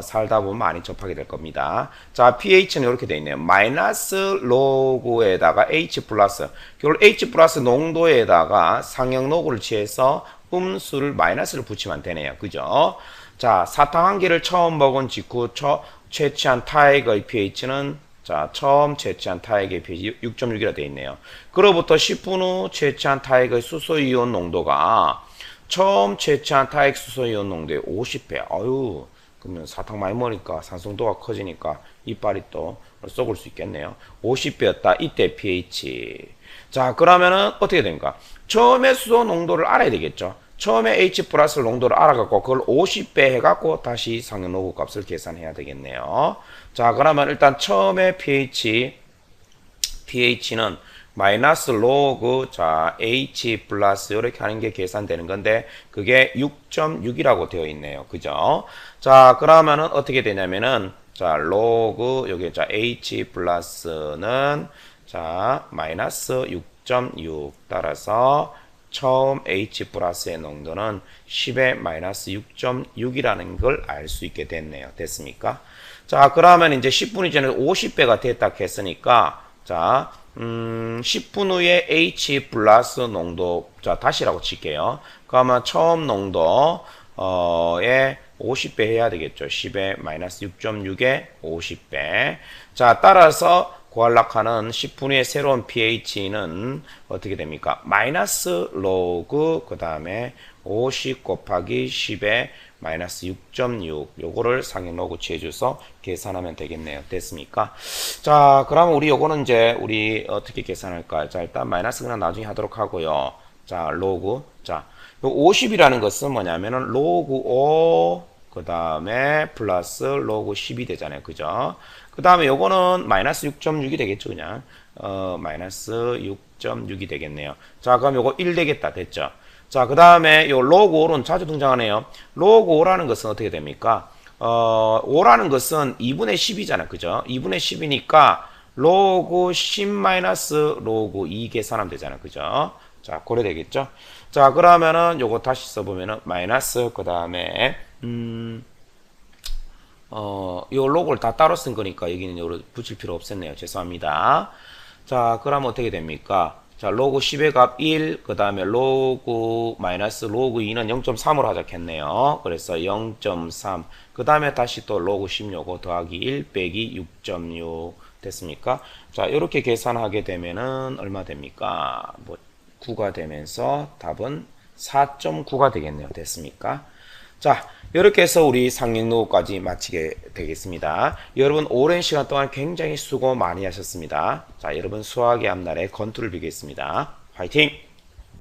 살다 보면 많이 접하게 될 겁니다. 자, pH는 이렇게 되어 있네요. 마이너스 로그에다가 H 플러스. 결국 H 플러스 농도에다가 상형 로그를 취해서 음수를 마이너스를 붙이면 되네요. 그죠? 자, 사탕 한 개를 처음 먹은 직후 채취한 타액의 pH는 자, 처음 채취한 타액의 pH 6.6이라 되어 있네요. 그로부터 10분 후 채취한 타액의 수소이온 농도가 처음 채취한 타액 수소이온 농도의 50배. 아유, 그러면 사탕 많이 먹으니까 산성도가 커지니까 이빨이 또 썩을 수 있겠네요. 50배였다. 이때 pH. 자, 그러면은 어떻게 됩니까? 처음에 수소 농도를 알아야 되겠죠. 처음에 H 플러스 농도를 알아갖고 그걸 50배 해갖고 다시 상용로그 값을 계산해야 되겠네요. 자, 그러면 일단 처음에 pH는 마이너스 로그 자 H 플러스 이렇게 하는 게 계산되는 건데 그게 6.6이라고 되어 있네요. 그죠? 자, 그러면은 어떻게 되냐면은 자 로그 여기 자 H 플러스는 자 마이너스 6.6 따라서 처음 H 플러스의 농도는 10의 마이너스 6.6이라는 걸 알 수 있게 됐네요. 됐습니까? 자, 그러면 이제 10분 이전에 50배가 됐다 했으니까 자 10분 후에 H 플러스 농도, 자, 다시라고 칠게요. 그러면 처음 농도에 50배 해야 되겠죠. 10에 마이너스 6.6에 50배. 자, 따라서 고할락하는 10분 후에 새로운 pH는 어떻게 됩니까? 마이너스 로그, 그 다음에 50 곱하기 10에 마이너스 6.6 요거를 상형 로그 취해줘서 계산하면 되겠네요. 됐습니까? 자, 그러면 우리 요거는 이제 우리 어떻게 계산할까? 자, 일단 마이너스 그냥 나중에 하도록 하고요. 자, 로그. 자, 요 50이라는 것은 뭐냐면은 로그 5 그 다음에 플러스 로그 10이 되잖아요. 그죠? 그 다음에 요거는 마이너스 6.6이 되겠죠. 그냥 마이너스 6.6이 되겠네요. 자, 그럼 요거 1 되겠다. 됐죠? 자, 그 다음에 요 로그 5는 자주 등장하네요. 로그 5라는 것은 어떻게 됩니까? 5라는 것은 2분의 10이잖아. 그죠? 2분의 10이니까 로그 10 마이너스 로그 2 계산하면 되잖아. 그죠? 자, 고려 되겠죠? 자, 그러면은 요거 다시 써보면은 마이너스 그 다음에 요 로고를 다 따로 쓴 거니까 여기는 요를 붙일 필요 없었네요. 죄송합니다. 자, 그러면 어떻게 됩니까? 자, 로그 10의 값 1, 그 다음에 로그 마이너스 로그 2는 0.3으로 하자겠네요. 그래서 0.3. 그 다음에 다시 또 로그 10 요거 더하기 1 빼기 6.6 됐습니까? 자, 이렇게 계산하게 되면은 얼마 됩니까? 뭐 9가 되면서 답은 4.9가 되겠네요. 됐습니까? 자, 이렇게 해서 우리 상형로까지 마치게 되겠습니다. 여러분 오랜 시간 동안 굉장히 수고 많이 하셨습니다. 자, 여러분 수학의 앞날에 건투를 빌겠습니다. 화이팅!